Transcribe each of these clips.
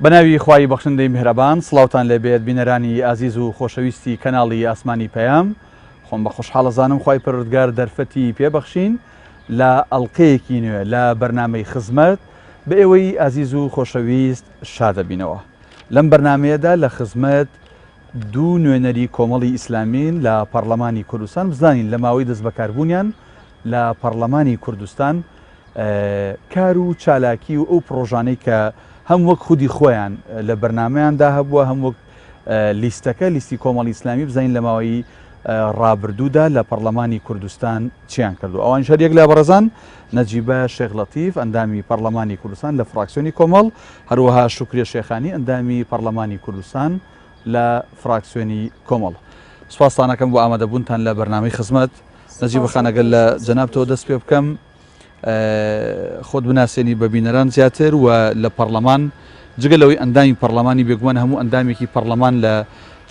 بەناوی خوای بەخشندەی میهرەبان سڵاوتان لێبێت بینەرانی ئازیز و خۆشەویستی کەناڵی ئاسمانی پەیام خۆم بە خۆشحاڵەزانم خوای پەروەردگار دەرفەتی پێبەخشین لە ئەڵقەیەکی نوێ لە بەرنامەی خزمەت بە ئێوەی ئازیز و خۆشەویست شادەبینەوە. لەم بەرنامەیەدا لە خزمەت دوو نوێنەری کۆمەڵی ئیسلامین لە پەرلەمانی کوردستان بزانین لە ماوەی دەست بەکاربوونیان لە پەرلەمانی کوردستان کار و چالاکی و ئەو پرۆژانەی کە هەم وەک خودی خۆیان لە بەرنمەیاندا هەبووە هەم وەک لیستەکە لیستی کۆمەڵی ئیسلامی بزانین لە ماوەی ڕابردوودا لە پەرلەمانی کوردستان چیان کردو. ئەوان شەریەک لە بەڕێزان نەجیبە شێخ لەتیف ئەندامی پەرلەمانی کوردستان لە فراکسیۆنی کۆمەڵ، هەروەها شوکریە شێخانی ئەندامی پەرلەمانی کوردستان لە فراکسیۆنی کۆمەڵ. سوپاسانەکەم بۆ ئامادەبوونتان لە بەرنامەی خزمەت. نەجیبە خانەگەل لە جەنابتەوە دەست پێ بکەم خۆت بناسیێنی بە بینەران زیاتر و لە پەرلەمان جگەلەوەی ئەندامی پەرلەمانی بێگومان هەموو ئەندامێکی پەرلەمان لە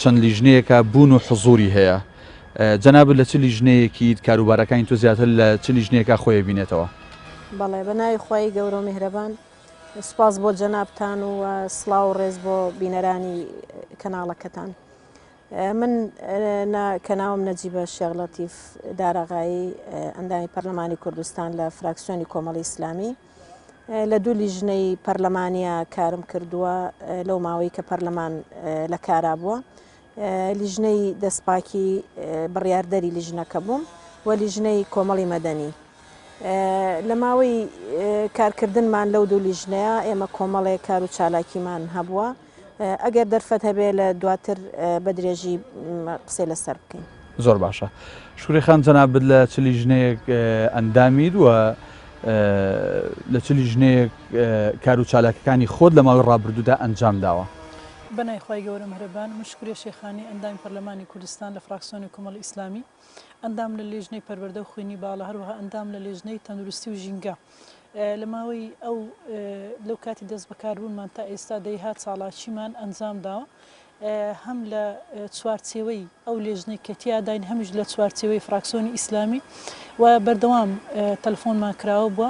چەند لیژنەیەکە بوون و حزوری هەیە. جەناب لە چ لیژنەیەکی کاروبارەکانی تۆ زیاتر لە چ لیژنەیەکە خۆی بینێتەوە؟ بەڵێ بەناوی خوای گەورە و میهرەبان سوپاس بۆ جەنابتان و سڵاو و ڕێز بۆ بینەرانی کەناڵەکەتان. من کەناوم نەجیبە شێخ لەتیف دارەغایی ئەندامی پەرلەمانی کوردستان لە فراکسیۆنی کۆمەڵی ئیسلامی لە دوو لیژنەی پەرلەمانیە کارم کردووە لەو ماوەی کە پەرلەمان لە کارا بووە. لیژنەی دەستپاکی بڕیاردەری لیژنەکە بووم و لیژنەی کۆمەڵی مەدەنی. لە ماوەی کارکردنمان لەو دوو لیژنەیە ئێمە کۆمەڵێک کار و چالاکیمان هەبووە. ئەگەر دەرفەت هەبێ لە دواتر بە درێژی قسەی لەسەر بکەین. زۆر باشە. شوکری خان جەنابت لە چ لیژنەیەک ئەندامید و لە چ لیژنەیەک کار و چالاکەکانی خۆت لە ماوەی ڕابردوودا ئەنجام داوە؟ بەنای خوای گەورە میهرەبان من شوکریە شێخانی ئەندامی پەرلەمانی کوردستان لە فراکسیۆنی کۆمەڵی ئیسلامی ئەندام لە لێژنەی پەروەردە و خوێنی باڵا هەروەها ئەندام لە لێژنەی تەندروستی و ژینگە لە ماوەی ئەو لەو کاتی دەست بەکاربوونمان تا ئێستا دەیهات ساڵاچیمان ئەنجام داوە هەم لە چوارچێوەی ئەو لێژنەی کەتیاداین هەمیش لە چوارچێوەی فراکسیۆنی ئیسلامی و بەردەوام تەلفۆنمان کراوە بووە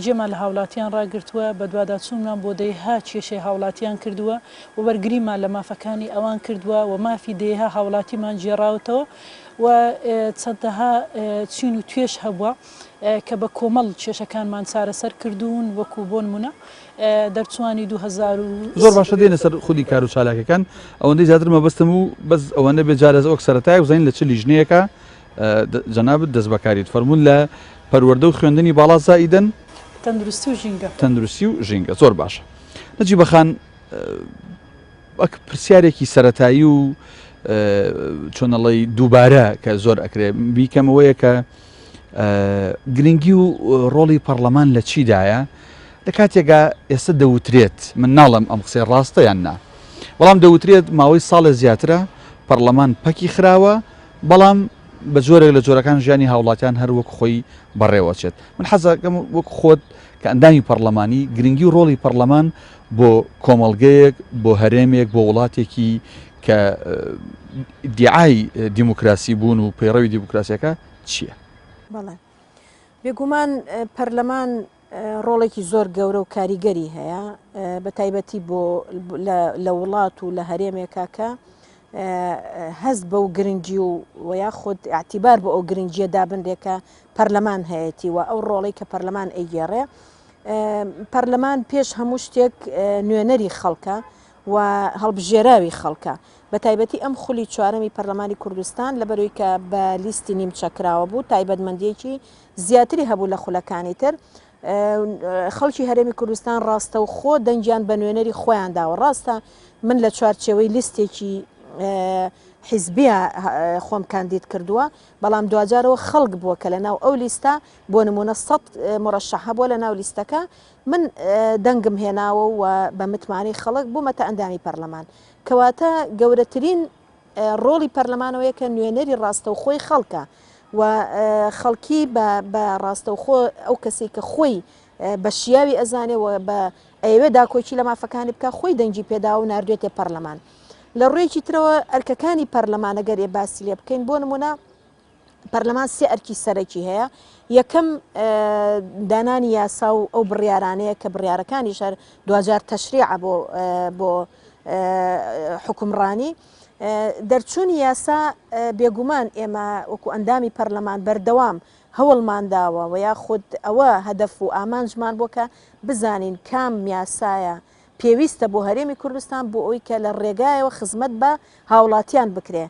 جێمان لە هاوڵاتیان ڕاگرتووە بە دوواداچوونمان بۆ دەیها کێشەی هاوڵاتیان کردووە و وەرگریمان لە مافەکانی ئەوان کردووە و مافی دەیها هاوڵاتیمان جێراوەتەوە و چەندەها چین و توێش هەبووە کە بە کۆمەڵ کێشەکانمان چارەسەر کردوون وەکو بۆ نمونە دەرچوانی 2000 زۆر باشە دێنە سەر خودی کار و چالاکەکان ئەوەندەی زیاتر مەبەستم و بەس ئەوەندە بێجارە وەک سەرەتای بزانین لە چ لیژنەیەکە جەنابت دەست بەکاریت فەرموون لە پەروەردە و خوێندنی باڵا زائیدەن تەندروستی و ژینگە. تەندروستی و ژینگە زۆر باشە. نەجیبە خان وەک پرسیارێکی سەرەتایی و چۆنەڵی دووبارە کە زۆر ئەکرێ بیکەمەوەیە کە گرنگی و ڕۆڵی پەرلەمان لە چیدایە لە کاتێکا ئێستا دەوترێت من ناڵم ئەم قسەی ڕاستە یان نا، بەڵام دەوترێت ماوەی ساڵە زیاترە پەرلەمان پەکی خراوە بەڵام بە جۆرێک لە جۆرەکان ژیانی هاوڵاتیان هەر وەک خۆی بەڕێوەچێت. من حەزەکەم وەک خۆت کە ئەندامی پەرلەمانی گرنگی و ڕۆڵی پەرلەمان بۆ کۆمەڵگەیەک بۆ هەرێمێک بۆ وڵاتێکی کە دیعای دیموکراسی بوون و پەیڕەوی دیموکراسیەکە چییە؟ بەڵێ بێگومان پەرلەمان ڕۆڵێکی زۆر گەورە و کاریگەری هەیە بە تایبەتی بۆ لە وڵات و لە هەرێمێکە کە هەست بەو گرنگی و یاخود ئاعتیبار بە ئەو گرنگیە دابندێکە پەرلەمان هەیەی و ئەو ڕۆڵی کە پەرلەمان ئەیگێڕێ. پەرلەمان پێش هەموو شتێک نوێنەری خەڵکە و هەڵبژێراوی خەڵکە بە تایبەتی ئەم خولی چوارەمی پەرلەمانی کوردستان لەبەرەوەی کە بە لیستی نیمچەکراوە بوو تایبەتمەندیەکی زیاتری هەبوو لە خولەکانی تر خەڵکی هەرێمی کوردستان ڕاستە و خۆ دەنگیان بە نوێنەری خۆیان داوە. ڕاستە من لە چوارچێوەی لیستێکی حیزبیە خۆم کاندید کردووە بەڵام دوجارەوە خەڵک بووە کە لە ناو ئەو لیستە بۆ نمونە 100 مڕەشەح بووە لە ناو لیستەکە من دەنگم هێناوە و بە متمانی خەڵک بوومەتە ئەندامی پەرلەمان کەواتە گەورەترین ڕۆڵی پەرلەمانەوەیە کە نوێنەری ڕاستە و خۆی خەڵکە و خەڵکی بە ڕاستەوخۆ ئەو کەسی کە خۆی بە شیاوی ئەزانێ و بە ئەوێ داکۆچی لە مافەکانی بکە خۆی دەنگی پێدا و ناردوێتێ پەرلەمان. لە ڕوویەکی ترەوە ئەرکەکانی پەرلەمانە گەرێ باسی لێ بکەین بۆ نمونە پەرلەمان سێ ئەرکی سەرەکی هەیە. یەکەم دانانی یاسا و ئەو بڕیارانەیە کە بڕیارەکانی شار دوجار تەشریع بۆ حکومڕانی. دەرچوونی یاسا بێگومان ئێمە وەکو ئەندامی پەرلەمان بەردەوام هەوڵمانداوە و یاخود ئەوە هەدەف و ئامانجمان بۆکە بزانین کام یاسایە پێویستە بۆ هەرێمی کوردستان بۆ ئەوی کە لە ڕێگایەوە خزمەت بە هاوڵاتیان بکرێ.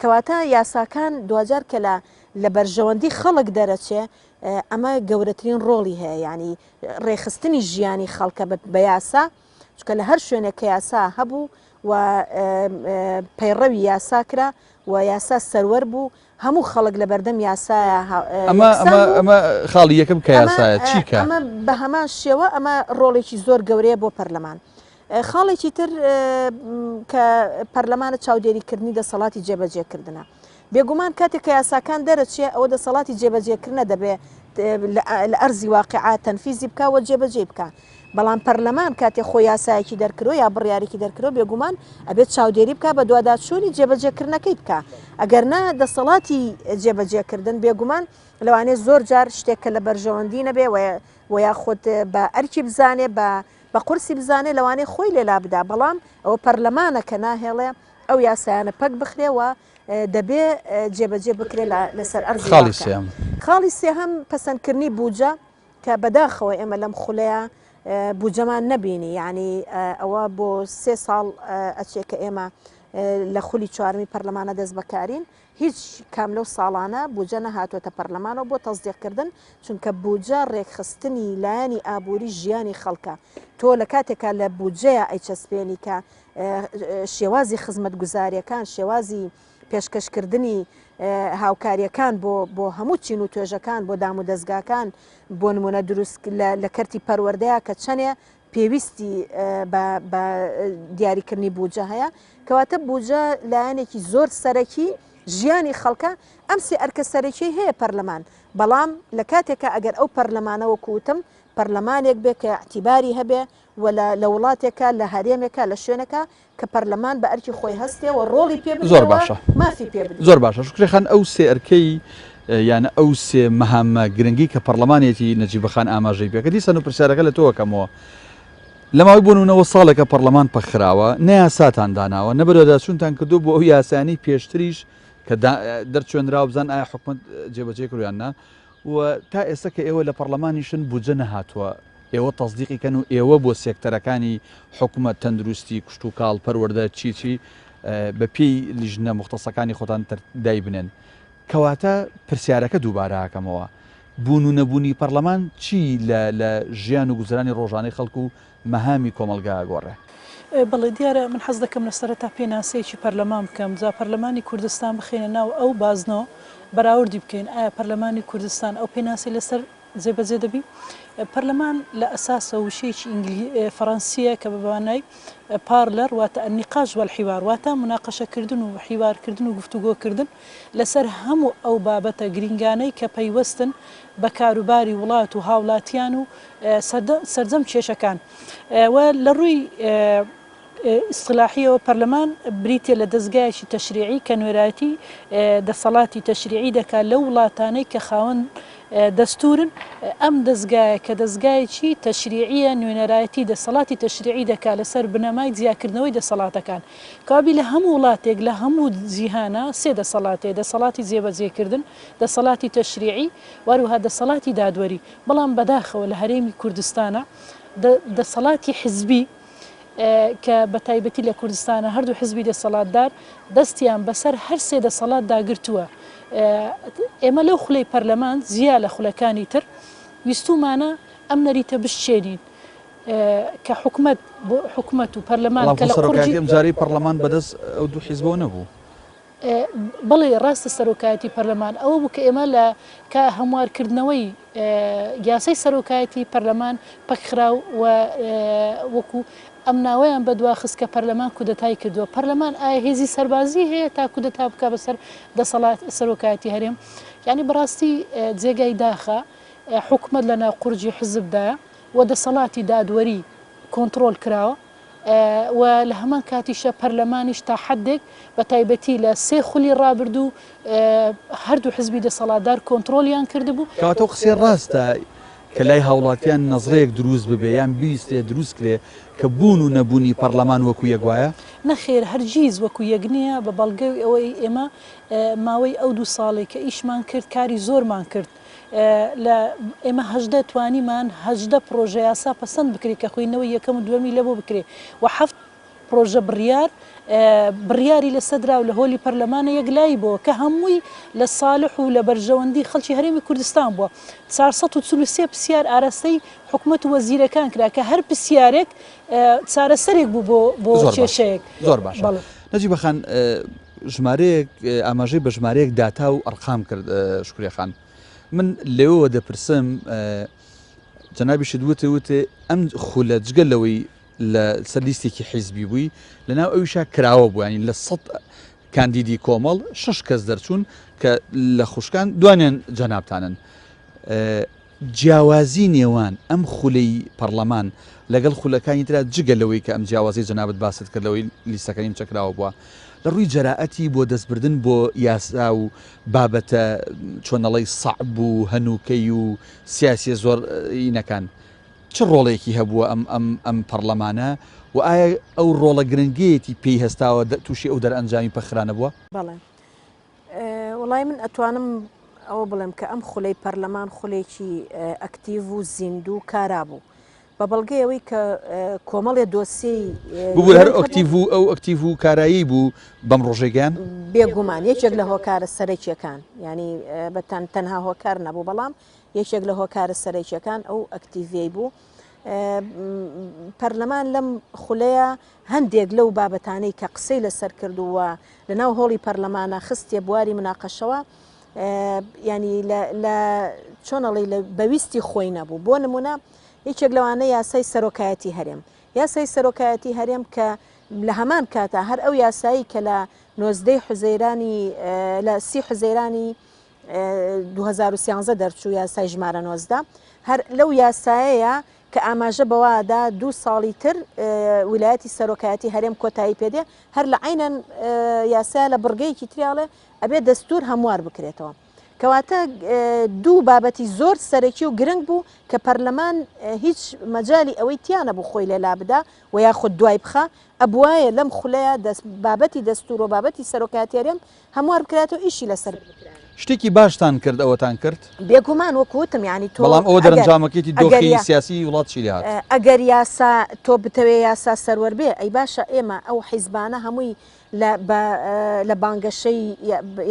کەواتە یاساکان دوجار کە لە بەرژەوەندی خەڵک دەرەچێ ئەمە گەورەترین ڕۆڵی هەیە، ینی ڕێخستنی ژیانی خەڵکە بە یاسا، چکە لە هەر شوێنێک کە یاسا هەبوو و پەیڕەوی یاسا کرا و یاسا سەروەر بوو هەموو خەڵک لە بەردەم یاسایە. ئەمە خاڵی یەکەم کە یاسایە چیکە؟ ئەمە بە هەمان شێوە ئەمە ڕۆڵێکی زۆر گەورەیە بۆ پەرلەمان. خاڵێکی تر کە پەرلەمانە چاودێریکردنی دەسەڵاتی جێبەجێکردنە. بێگومان کاتێک کە یاساکان دەرەچێ ئەوە دەسەڵاتی جێبەجێکردنە دەبێت لە ئەرزی واقعات تەنفیزی بکەوە جێبەجێ بکە. بەڵام پەرلەمان کاتێک خۆی یاسایەکی دەرکرۆ یا بڕیارێکی دەرکرۆ بێگومان ئەبێت چاودێری بکە بە دوواداچوونی جێبەجێکردنەکەی بکە. ئەگەرنا دەسەڵاتی جێبەجێکردن بێگومان لەوانێ زۆر جار شتێککە لە بەرژەوەندی نەبێ و یاخود بە ئەرکی بزانێ بە قورسی بزانێ لەوانێ خۆی لێلا بدا. بەڵام ئەوە پەرلەمانە کە ناهێڵێ ئەو یاسایانە پەک بخرێەوە دەبێ جێبەجێ بکرێ لەسەر ئەرزی. خاڵی سێهەم پەسەندکردنی بوجە کە بەداخەوە ئێمە لەم خولەیە بوجەمان نەبینی، یعنی ئەوە بۆ 3 ساڵ ئەچێ کە ئێمە لە خولی چوارمی پەرلەمانە دەست بەکارین، هیچ کام لەو ساڵانە بوجە نەهاتوۆتە پەرلەمانەوە بۆ تەزدیقکردن، چونکە بوجە ڕێکخستنی لایەنی ئابووری ژیانی خەڵکە. تۆ لە کاتێکا لە بوجەیە ئەیچەسپێنی کە شێوازی خزمەت گوزاریەکان، شێوازی پێشکەشکردنی هاوکاریەکان بۆ هەموو چین و توێژەکان، بۆ دام و دەستگاکان، بۆ نمونە دروست لە کەرتی پەروەردەیە کە چەندێ پێویستی بە دیاریکردنی بوجە هەیە. کەواتە بوجە لایەنێکی زۆر سەرەکی ژیانی خەڵکە. ئەم سێ ئەرکە سەرەکی هەیە پەرلەمان، بەڵام لە کاتێکە ئەگەر ئەو پەرلەمانەوە کوتم پەرلەمانێک بێ کە اعتیباری هەبێ و لە وڵاتێکە لە هەرێمێکە لە شوێنەکە کە پەرلەمان بە ئەرکی خۆی هەستێ و ڕۆڵی پێ زۆر باشە، مافی پێ زۆر باشە. شکرێخان ئەو سێ ئەرکەی یانە ئەو سێ مەهامە گرنگی کە پەرلەمانێتی نەجیبەخان ئاماژەی پێکە دیسان و پرسیارەکە لە تۆکەمەوە لەماوەی بوونەوە ساڵێکە پەرلەمان پەخراوە نەیاساتان داناوە نەبەرەداچوونتان کردو بۆ ئەو یاسانی پێشتریش کە دەرچێنراوە بزان ئایا حکومەت جێبەجێ کڕیاننا و تا ئێستا کە ئێوە لە پەرلەمانیشن بوجە نەهاتووە ئێوە تەزدیقیکەن و ئێوە بۆ سێکتەرەکانی حکومەت تەندروستی کوشت و کاڵ پەروەردە چی بە پێی لیژنە مختصەکانی خۆتان دای بنێن. کەواتە پرسیارەکە دووبارەکەمەوە بوون و نەبوونی پەرلەمان چی لە ژیان و گوزرانی ڕۆژانەی خەڵکو و مەهامی کۆمەلگا گۆڕێ؟ بەڵێ دیارە من حەز دەکەم لە سەرەتا پێناسەیەکی پەرلەمان بکەم، جا پەرلەمانی کوردستان بخێنە ناو ئەو بازنەوە بەراوردی بکەین ئایا پەرلەمانی کوردستان ئەو پێناسی لەسەر جێبەجێ دەبی. پەرلەمان لە ئەساسە وشەیەکی فەڕەنسیە کە بەوانای پارلەر واتە النقاش والحوار، واتە مناقەشەکردن و حیوارکردن و گفتوگۆکردن لەسەر هەموو ئەو بابەتە گرنگانەی کە پەیوەستن بە کاروباری وڵات و هاوڵاتیان و سەرجەم کێشەکان. و لە ڕووی ئیسلاحیەوە پەرلەمان بریتێ لە دەستگایەکی تەشریعی کە نوێرایەتی دەسەڵاتی تەشریعی دەکات لە وڵاتانەی کە خاوەن دەستورن. ئەم دەستگایە کە دەستگایەکی تەشریعیە نوێنەرایەتی دەسەڵاتی تەشریعی دەکات لەسەر بنەمای جیاکردنەوەی دەسەڵاتەکان. کابی لە هەموو وڵاتێک لە هەموو جیهانە سێ دەسەڵاتێ، دەسەڵاتی جێبەجێکردن، دەسەڵاتی تەشریعی، وەروها دەسەڵاتی دادوەری. بەڵام بەداخەوە لە هەرێمی کوردستانە دەسەڵاتی حزبی کە بە تایبەتی لە کوردستانە هەردوو حزبی دەسەڵاتدار دەستیان بەسەر هەر سێ دەسەڵات داگرتووە. ئێمە لەو خولەی پەرلەمان زیاد لە خولەکانی تر ویستومانە ئەم نەریتە بشتێنین کە حکومەت و پەرلەمان کە لە قورجی جاری پەرلەمان بەدەست ئەو دوو حیزبەوە نەبوو. بەڵێ ڕاستە سەرۆکایەتی پەرلەمان ئەوە بوو کە ئێمە لە کە هەموارکردنەوەی یاسای سەرۆکایەتی پەرلەمان پەکخرا و وەکو ئەم ناوەیان بەدواخست کە پەرلەمان کودەتای کردووە. پەرلەمان ئایا هێزی سەربازی هەیە تا کودەتا بکە بەسەر دەسەڵات سەرۆکایەتی هەرێم؟ یعنی بەڕاستی جێگای داخە حکومەت لە ناو قورجی حزبدایە و دەسەڵاتی دادوەری کۆنتترۆل کراوە. و لە هەمان کاتیشە پەرلەمانیش تا حدێک بە تایبەتی لە سێ خولی ڕابردوو هەردوو حزبی دەسەڵاتدار کۆنتترۆلیان کردبوو. کەواتە قسەی ڕاستە کە لای هاوڵاتیان نەزرەیەک دروست ببێ یان بیستێ دروست کرێ کە بوون و نەبوونی پەرلەمان وەکو یەکوایە؟ نەخێر هەرگیز وەکو یەک نییە بە بەڵگەی ئەوەی ئێمە ماوەی ئەو 2 ساڵێک کە ئیشمان کرد کاری زۆرمان کرد لە ئێمە هەژدە توانیمان هەژدە پرۆژە یاسا پەسەند بکرێت کە خوێندنەوەی یەکەم و دووەمی لەبۆ بکرێت و 7 پرۆژە بڕیاری لە سەدرا و لە هۆلی پەرلەمانە یەکلایی بووە کە هەمووی لە ساڵح و لە بەرژەوەندی خەڵکی هەرێمی کوردستان بووە 443 پرسیار ئاراستەی حکوومەت و وەزیرەکان کرا کە هەر پرسیارێک چارەسەرێک بوو بۆ کێشەیەک. زۆر باش نەجی بەخان ژمارەیەک ئاماژەی بە ژمارەیەک داتا و ئەرقام کرد شکوریخان من لێەوە دەپرسم جەنابیشت وتێ ئەم خولە جگەلەوەی لە سەر لیستێکی حیزبی بووی لەناو ئەویشا کراوە بوو ینی لە 100 کاندیدی کۆمەڵ 6 کەس دەرچوون کە لە خوشکان دوانیان جەنابتانن جیاوازی نێوان ئەم خولەی پەرلەمان لەگەڵ خولەکانی ترا جگەلەوەی کە ئەم جیاوازی جەنابەت باست کردەوەی لیستەکەیم چەکراوە بووە لە ڕووی جەراعەتی بۆ دەستبردن بۆ یاسا و بابەتە چۆنەڵی سەعب و هەنووکەی و سیاسی زۆر ئینەکان چ ڕۆڵێکی هەبووە ئەم پەرلەمانە و ئایا ئەو ڕۆڵە گرنگێتی پێی هەستاوە تووشی ئەو دەرئەنجامی پەخرانە بووە؟ بەڵێ وڵای من ئەتوانم ئەوە بڵێم کە ئەم خولەی پەرلەمان خولێکی ئەکتیڤ و زیندوو کارا بوو بە بەڵگەی ئەوەی کە کۆمەڵێ دۆسی بوو هەر ئەکتیڤ و ئەو ئەکتیڤ و کارایی بوو بەم ڕۆژێکیان بێگومان یەکێک لە هۆکارە سەرەکیەکان ینی بەتەن تەنها هۆکار نەبوو بەڵام یەکێک لە هۆکارە سەرەکیەکان ئەو ئەکتیڤی بوو پەرلەمان لەم خولەیە هەندێک لەو بابەتانەی کە قسەی لەسەر کردووە لەناو هۆڵی پەرلەمانە خستێ بواری مناقەشەوە ینی لە چۆنەڵی لە بەویستی خۆی نەبوو بۆ نمونە یەکێک لەوانە یاسای سەرۆکایەتی هەرێم یاسای سەرۆکایەتی هەرێم کە لە هەمان کاتە هەر ئەو یاسایی کە لە 19 حوزەیرانی لە 30 حوزەیرانی 2013 دەرچوو یاسای ژمارە 19 هەر لەو یاسایەیە کە ئاماژە بەوادا 2 ساڵی تر ویلایەتی سەرۆکایەتی هەرێم کۆتایی پێدێ هەر لە عینەن یاسای لە بڕگەیەکی تریاڵێ ئەبێ دەستور هەموار بکرێتەوە کەواتە 2 بابەتی زۆر سەرەکی و گرنگ بوو کە پەرلەمان هیچ مەجای ئەوەی تیانە بوو خۆی لێلا بدا و یاخود دوای بخە ئەبوایە لەم خولەیە بابەتی دەستور و بابەتی سەرۆکایەتی هەرێم هەموار بکرێتەوە ئیشی لەسەر شتێکی باشتان کرد ئەوەتان کرد بێگومان وەکوتم ینی تۆ بەڵام ئەوە دەرەنجامەکەی دۆخی سیاسی وڵات چی لات ئەگەر یاسا تۆ بتەوێ یاسا سەروەر بێ ئەی باشە ئێمە ئەو حیزبانە هەمووی لە بانگەشەی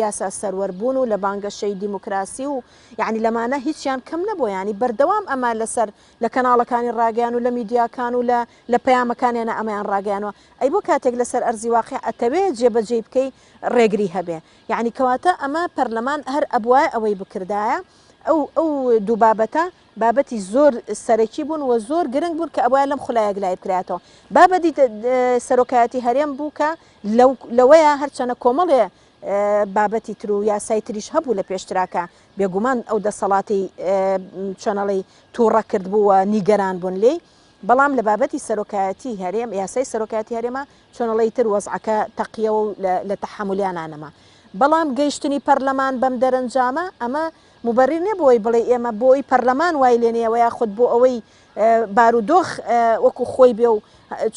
یاسا سەروەربوون و لە بانگەشەی دیموکراسی و یعنی لەمانە هیچیان کەم نەبووە ینی بەردەوام ئەمە لەسەر لە کەناڵەکانی ڕاگەیان و لە میدیاکان و لە پەیامەکانیانە ئەمەیان ڕاگەیانەوە ئەی بۆ کاتێک لەسەر ئەرزی واقع ئەتەوێت جێبەجێ بکەی ڕێگری هەبێ یعنی کەواتە ئەمە پەرلەمان هەر ئەبوایە ئەوەی بکردایە ئەو دوو بابەتە بابەتی زۆر سەرەکی بوون و زۆر گرنگ بوون کە ئەوە لەم خولایەک لای بکرێتەوە بابەتی سەرۆکایەتی هەرێم بوو کە لەوەیە هەرچەنە کۆمەڵێ بابەتی تر و یاسای تریش هەبوو لە پێشتراکە بێگومان ئەو دەسەڵاتی چۆنەڵی تووڕە کرد بووە نیگەران بوون لێ بەڵام لە بابەتی سەرۆکایەتی هەرێم یاسای سەرۆکایەتی هەرێمە چۆنەڵی تر وەزعەکە تەقیە و لە تەحملیانانەما بەڵام گەیشتنی پەرلەمان بەم دەرەنجامە ئەمە مبەریر نەبووی بڵێ ئێمە بۆی پەرلەمان وای لێنەوە یاخود بۆ ئەوەی بارودۆخ وەکو خۆی بێ و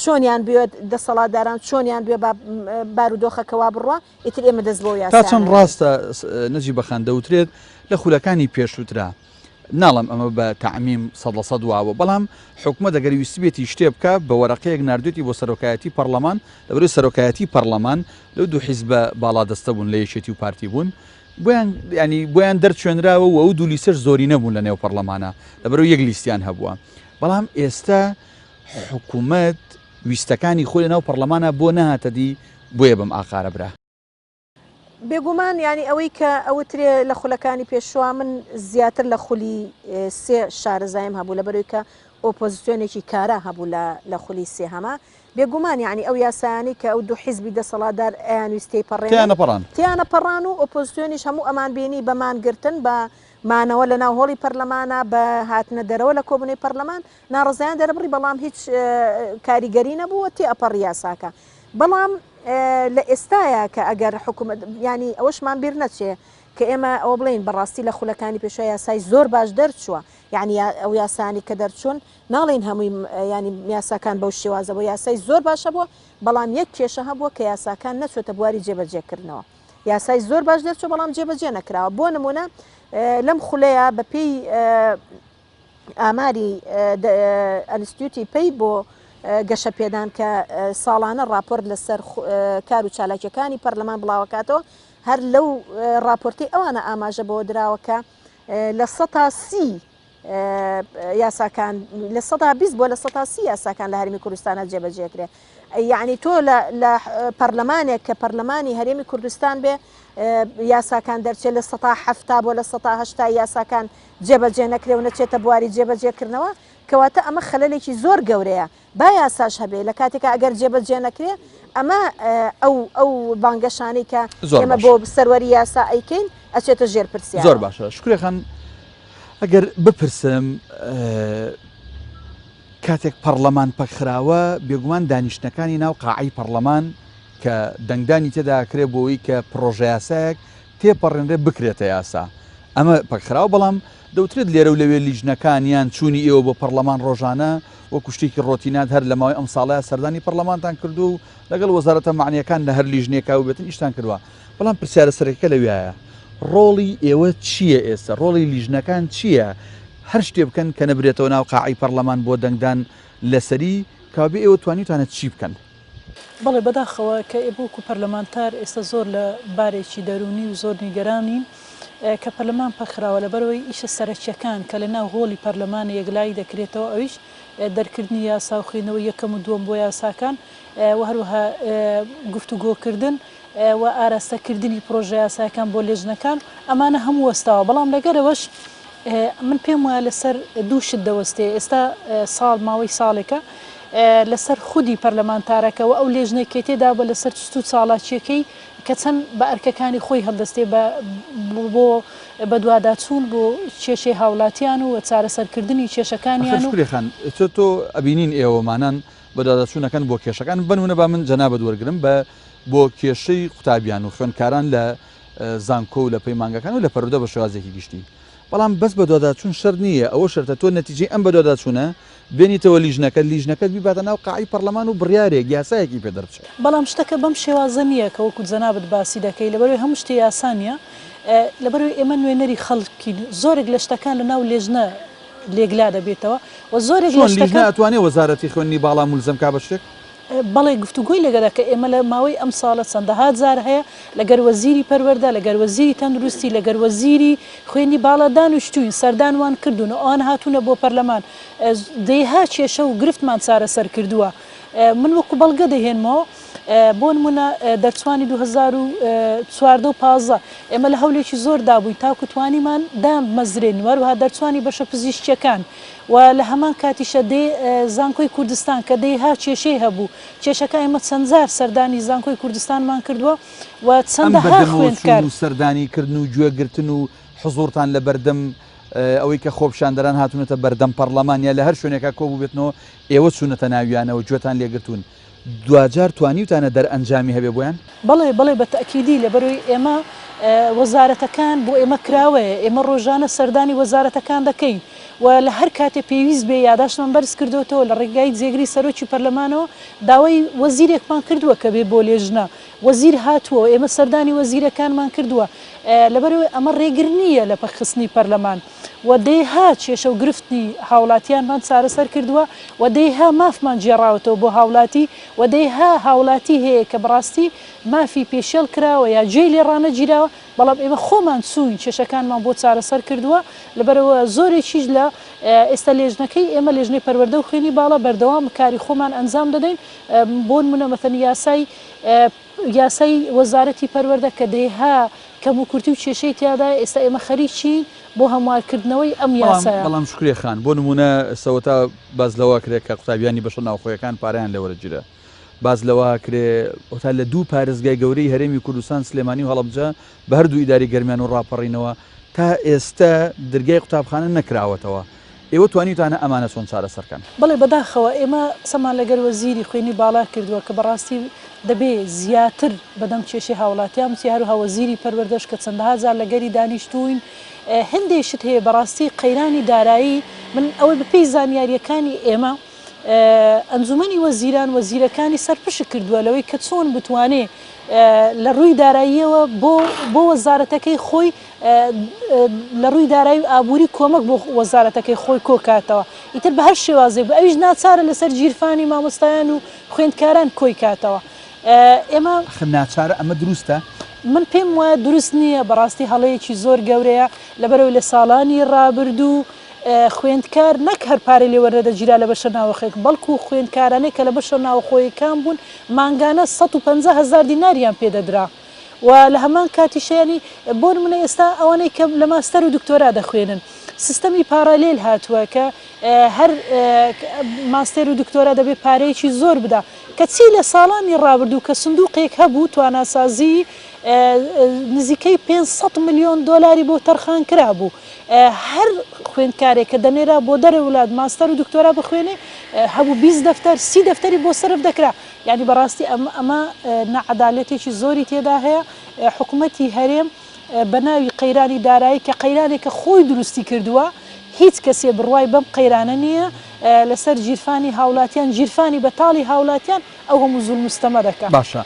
چۆنیان بێت دەسەڵاتداران چۆنیان بێ بارودۆخەکەوا بڕوە ئیتر ئێمە دەست بۆ یاسا تا چەند ڕاستە نەجی بەخان دەوترێت لە خولەکانی پێشووترا ناڵم ئەمە بە تعمیم 100% واوە بەڵام حکومە دەگەری ویستبێتی شتێ بکە بە وەرەقەیەک نردوێتی بۆ سەرۆکایەتی پەرلەمان لەبەرەوەی سەرۆکایەتی پەرلەمان لەو دوو حیزبە باڵا دەستە بوون لە یەکێتی و پارتی بوون بۆیان دەرچێنراوە و ئەو دوو لیستەش زۆری نەبوون لە نێو پەرلەمانە لەبەرەوەی یەک لیستیان هەبووە بەڵام ئێستا حکوومەت ویستەکانی خۆی لەناو پەرلەمانە بۆ نەهاتەدی بۆیە بەم ئاخارە برا بێگومان ینی ئەوەی کە ئەوترێ لە خولەکانی پێشوا من زیاتر لە خولی 3 شارەزایم هەبوو لە بەرەوەی کە ئۆپۆزیسیۆنێکی کارا هەبوو لە خولی 3 هەمە بێگومان یعنی ئەو یاسایانی کە ئەو دوو حیزبی دەسەڵاتدار ئەیان ویستەی پەڕێن تیانە پەڕان و ئۆپۆزیسیۆنیش هەموو ئەمان بینی بەمانگرتن مانەوە لە ناو هۆڵی پەرلەمانە بە هاتنە دەرەوە لە کۆبوونەی پەرلەمان ناڕزیان دەرەبڕی بەڵام هیچ کاریگەری نەبووە تێ ئەپەڕ یاساکە بەڵام لە ئێستاە کە ئەگەر حکوومەت ینی ئەوەشمان بیر نەچێ کە ئێمە ئەوە بڵین بەڕاستی لە خولەکانی پێشوە یاسای زۆر باش دەرچووە یعنی ئەو یاسانی کە دەرچوون ناڵین هەمووی ینی یاساکان بەو شێوازە بۆ یاسای زۆر باشە بووە بەڵام یەک کێشە هەبووە کە یاساکان نەچۆتە بواری جێبەجێکردنەوە یاسای زۆر باش دەرچوو بەڵام جێبەجێ نەکراوە بۆ نمونە لەم خولەیە بەپێی ئاماری ئەنستیوتی پێی بۆ گەشە پێدان کە ساڵانە راپۆرت لەسەر کار و چالاکیەکانی پەرلەمان بڵاوکاتەوە هەر لەو راپۆرتی ئەوانە ئاماژە بۆ دراوەکە لە 130 یاساکان لە 120 بۆ لە 130 یاساکان لە هەرمی کوردستانە جێبەجێکرێ یعنی تۆ لە پەرلەمانێک کە پەرلەمانی هەرێمی کوردستان بێ یاساکان دەرچێت لە 170 بۆ لە 180 یاساکان جێبەجێ نەکرێ و نەچێتە بواری جێبەجێکردنەوە کەواتە ئەمە خەلەلێکی زۆر گەورەیە با یاساش هەبێ لە کاتێکە ئەگەر جێبەجێ نەکرێ ئەمە ئەو بانگەشانەی کە ئێمە بۆ سەروەری یاسا ئەیکەین ئەچێتە ژێر پرسیار زۆر باشە شکرێخان ئەگەر بپرسم کاتێک پەرلەمان پەکخراوە بێگومان دانیشتەکانی ناو قاعی پەرلەمان کە دەنگدانی تێداکرێ بۆی کە پرۆژە یاسایەک تێپەڕێنرێ بکرێتە یاسا ئەمە پەکخراوە بەڵام دەوترێت لێرە و لەوێ لیژنەکانیان چوونی ئێوە بۆ پەرلەمان ڕۆژانە وەکو شتێکی ڕۆتینات هەر لە ماوەی ئەم ساڵەیە سەردانی پەرلەمانتان کردو و لەگەڵ وەزارەتە معنیەکان لە هەر لیژنێکا و بێتن ئیشتان کردووە بەڵام پرسیارە سەرەکیەکە لەوێیە ڕۆڵی ئێوە چییە ئێستا ڕۆڵی لیژنەکان چییە هەر شتێ بکەن کە نەبرێتەوە ناو قاعی پەرلەمان بۆ دەنگدان لەسەری کابێ ئێوە توانیتانە چی بکەن بەڵێ بەداخەوە کە ئێبووکو پەرلەمانتار ئێستا زۆر لە بارێکی دەرونی و زۆر نیگەرانین کە پەرلەمان پەخراوە لەبەرەوەی ئیشە سەرچیەکان کە لە ناو هۆڵی پەرلەمانی یەکلایی دەکرێتەوە ئەویش دەرکردنی یاسا و خوێنەوە یەکەم و دووەم بۆ یاساکان و هەروەها گفتوگۆکردن و ئاراستەکردنی پرۆژە یاساکان بۆ لێژنەکان ئەمانە هەموو وەستاوە بەڵام لەگەرەوەش من پێم وایە لەسەر دووشت دەوەستێ ئێستا ساڵ ماوەی ساڵێکە لەسەر خودی پەرلەمانتارەکەەوە ئەو لێژنەی کە تێدا بە لەسەر چستو چاڵاچیەکەی کە چەند بە ئەرکەکانی خۆی هەڵدەستێ بۆ بە دوواداچوون بۆ کێشەی هاوڵاتیان و چارەسەرکردنی کێشەکانیان وخان تۆ ئەبینین ئێوەمانان بە دوواداچوونەکان بۆ کێشەکان بنمونە با من جەنابە دووەرگرم بۆ کێشەی قوتابیان و خوێندکاران لە زانکۆ و لە پەیمانگەکان و لە پەرودە بە شێوازێکی گشتی بەڵام بەس بە دوواداچوون شەر نییە ئەوە شەرتە تۆ نەتیجەی ئەم بە دوواداچوونە بێنیتەوە لیژنەکەت بیباتە ناو قاعی پەرلەمان و بڕیارێک یاسایەکی پێ دەرچێت بەڵام شتەکە بەم شێوازە نییە کە وەکو جەنابەت باسی دەکەی لەبەرەوەی هەموو شتێ یاسانیە لەبەرەوەی ئێمە نوێنەری خەڵکی زۆرێک لە شتەکان لە ناو لێژنە لێگلا دەبێتەوە و زۆرێک لە شتەکان ئەتوانێت وەزارەتی خوێندنی باڵا مولزەم کا بە شتێک بەڵێ گفتوگوی لەگەدا کە ئێمە لە ماوەی ئەم ساڵە چەندەها جار هەیە لەگەر وەزیری پەروەردە لەگەر وەزیری تەندروستی لەگەر وەزیری خوێنی باڵەدان و شتوین سەردانوان کردوون ئەوان هاتوونە بۆ پەرلەمان دەیها کێشە و گرفتمان چارەسەر کردووە من وەکو بەڵگە دەهێنمەوە بۆ نمونە دەرچوانی 2014 ئێمە لە هەولێکی زۆر دابووین تاکو توانیمان دام مەزرێن وەروها دەرچوانی بەشە پزیشکیەکان و لە هەمان کاتیشە دێ زانکۆی کوردستان کە دەیها کێشەی هەبوو کێشەکە ئێمە چەندزار سەردانی زانکۆی کوردستانمان کردووە و چەندەها خوێندکار سەردانیکردن و گوێگرتن و حزورتان لە بەردەم ئەوەی کە خۆپشاندەران هاتوونەتە بەردەم پەرلەمانیا لە هەر شوێنێکە کۆبوو بێتنەوە ئێوە چوونەتە ناویانەوە گوێتان لێگرتوون دوجار توانیوتانە دەرئەنجامی هەبێ بۆیان بەڵێ بە تەکیدی لەبەرەوەی ئێمە وەزارەتەکان بۆ ئێمە کراوەیە ئێمە ڕۆژانە سەردانی وەزارەتەکان دەکەین و لە هەر کاتێ پێویست بێ یاداشمان بەرز کردوێتەوە لە ڕێگای جێگری سەرۆکی پەرلەمانەوە داوای وەزیرێکمان کردووە کە بێ بۆ لێژنە وەزیر هاتووە ئێمە سەردانی وەزیرەکانمان کردووە لەبەرەوەی ئەمە ڕێگر نییە لە پەخستنی پەرلەمان و دەیها کێشە و گرفتی هاوڵاتیانمان چارەسەر کردووە و دەیها مافمان جێڕاوەتەوە بۆ هاوڵاتی و دەیها هاوڵاتی هەیە کە بڕاستی مافی پێشێل کراوە یا جێی لێ ڕانەگیراوە بەڵام ئێمە خۆمان چوین کێشەکانمان بۆ چارەسەر کردووە لەبەرەوە زۆرێکیش لە ئێستا لێژنەکەی ئێمە لێژنەی پەروەردە و خوێنی باڵا بەردەوام کاری خۆمان ئەنجام دەدەین بۆ نمونە مەثەن یاسای وەزارەتی پەروەردە کە دەیها کەم و کورتی و کێشەی تیادا ئێستا ئێمە خەریکی بۆ هەموارکردنەوەی ئەم یاسایە بەڵام شکرێ خان بۆ نمونە سەوەتا باز لەوە کرێت کە قوتابیانی بەشە ناوخۆیەکان پاریان لەوەرەگیرە باز لەوە کرێ ئۆتا لە دوو پارێزگای گەورەی هەرێمی کوردستان سلێمانی و هەڵەبجە بە هەردوو ئیداری گەرمیان و ڕاپەڕینەوە تا ئێستا دەرگای قوتابخانە نەکراوەتەوە ئێوە توانیتانە ئەمانە چۆن چارەسەرکەن؟ بەڵێ بەداخەوە ئێمە سەمان لەگەر وەزیری خوێنی باڵا کردووە کە بەڕاستی دەبێ زیاتر بەدەم کێشی هاوڵاتیان بچی هەروها وەزیری پەروەردەش کە چەندەها جار لەگەری دانیشتوین هەندێشت هەیە بەڕاستی قەیرانی دارایی من ئەوەی بەپێی زانیاریەکانی ئێمە ئەنجومەنی وەزیران وەزیرەکانی سەرپشت کردووە لەوەی کە چۆن بتوانێ لە ڕووی داراییەوە بۆ وەزارەتەکەی خۆی لە ڕووی دارایی ئابووری کۆمەک بۆ وەزارەتەکەی خۆی کۆکاتەوە ئیتر بە هەر شێوازێ بە ئەویش ناچارە لەسەر گیرفانی مامۆستایان و خوێندکاران کۆی کاتەوە ئێمە ناچارە ئەمە دروستە؟ من پێم وایە دروست نییە بەڕاستی هەڵەیەکی زۆر گەورەیە لەبەرەوەی لە ساڵانی ڕابردوو خوێندکار نەک هەر پارەی لێوەرەدەگیرا لە بەشە ناوەخۆیەک بەڵکو و خوێندکارانەی کە لە بەشە ناوخۆیەکان بوون مانگانە 150,000 دیناریان پێدەدرا و لە هەمان کاتیشیانی بۆ نمونە ئێستا ئەوانەی کە لە ماستەر و دکتۆرا دەخوێنن سیستەمی پارالێل هاتووە کە هەر ماستەر و دکتۆرا دەبێت پارەیەکی زۆر بدا کە چی لە ساڵانی ڕابردوو کە سندوقێک هەبوو تواناسازی نزیکەی 500 ملیۆن دۆلاری بۆ تەرخان کرا بوو هەر خوێندکارێک کە دەنێرا بۆ دەرە وڵات ماستەر و دکتۆرا بخوێنێ هەبوو 20 دەفتەر 30 دەفتەری بۆ سرف دەکرا یعنی بەڕاستی ئەمە نەعەدالەتێکی زۆری تێدا هەیە حکوومەتی هەرێم بە ناوی قەیرانی دارایی کە قەیرانێکە خۆی دروستی کردووە هیچ کەسێ بڕوای بەم قەیرانە نییە لەسەر گیرفانی هاوڵاتیان گیرفانی بەتاڵی هاوڵاتیان ئەو هەموو زوڵم مستەمە دەکات. باشە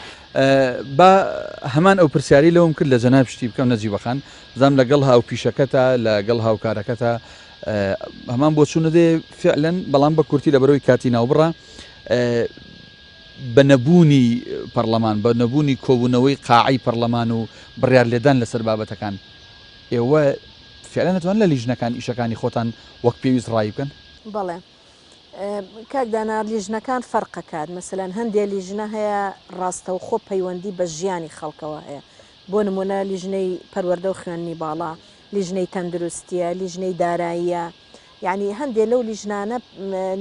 بە هەمان ئەو پرسیاری لەوم کرد لە جەناب شتی بکەم نەجیبەخان بزانم لەگەڵ هاوپیشەکەتە لەگەڵ هاوکارەکەتە هەمان بۆ چوونە دێ فعلەن بەڵام بە کورتی لەبەرەوەی کاتی ناوبڕە بە نەبوونی پەرلەمان بە نەبوونی کۆبوونەوەی قاعی پەرلەمان و بڕیار لێدان لەسەر بابەتەکان ئێوە فعلەن دەتوان لە لیژنەکان ئیشەکانی خۆتان وەک پێویست ڕای بکەن؟ بەڵێ کاکدانا لیژنەکان فەرقەکات مەسەلەن هەندێک لیژنە هەیە ڕاستە و خۆ پەیوەندی بە ژیانی خەڵکەوە هەیە بۆ نمونە لیژنەی پەروەردە و خوێندنی باڵا لیژنەی تەندروستیە لیژنەی داراییە یعنی هەندێک لەو لیژنانە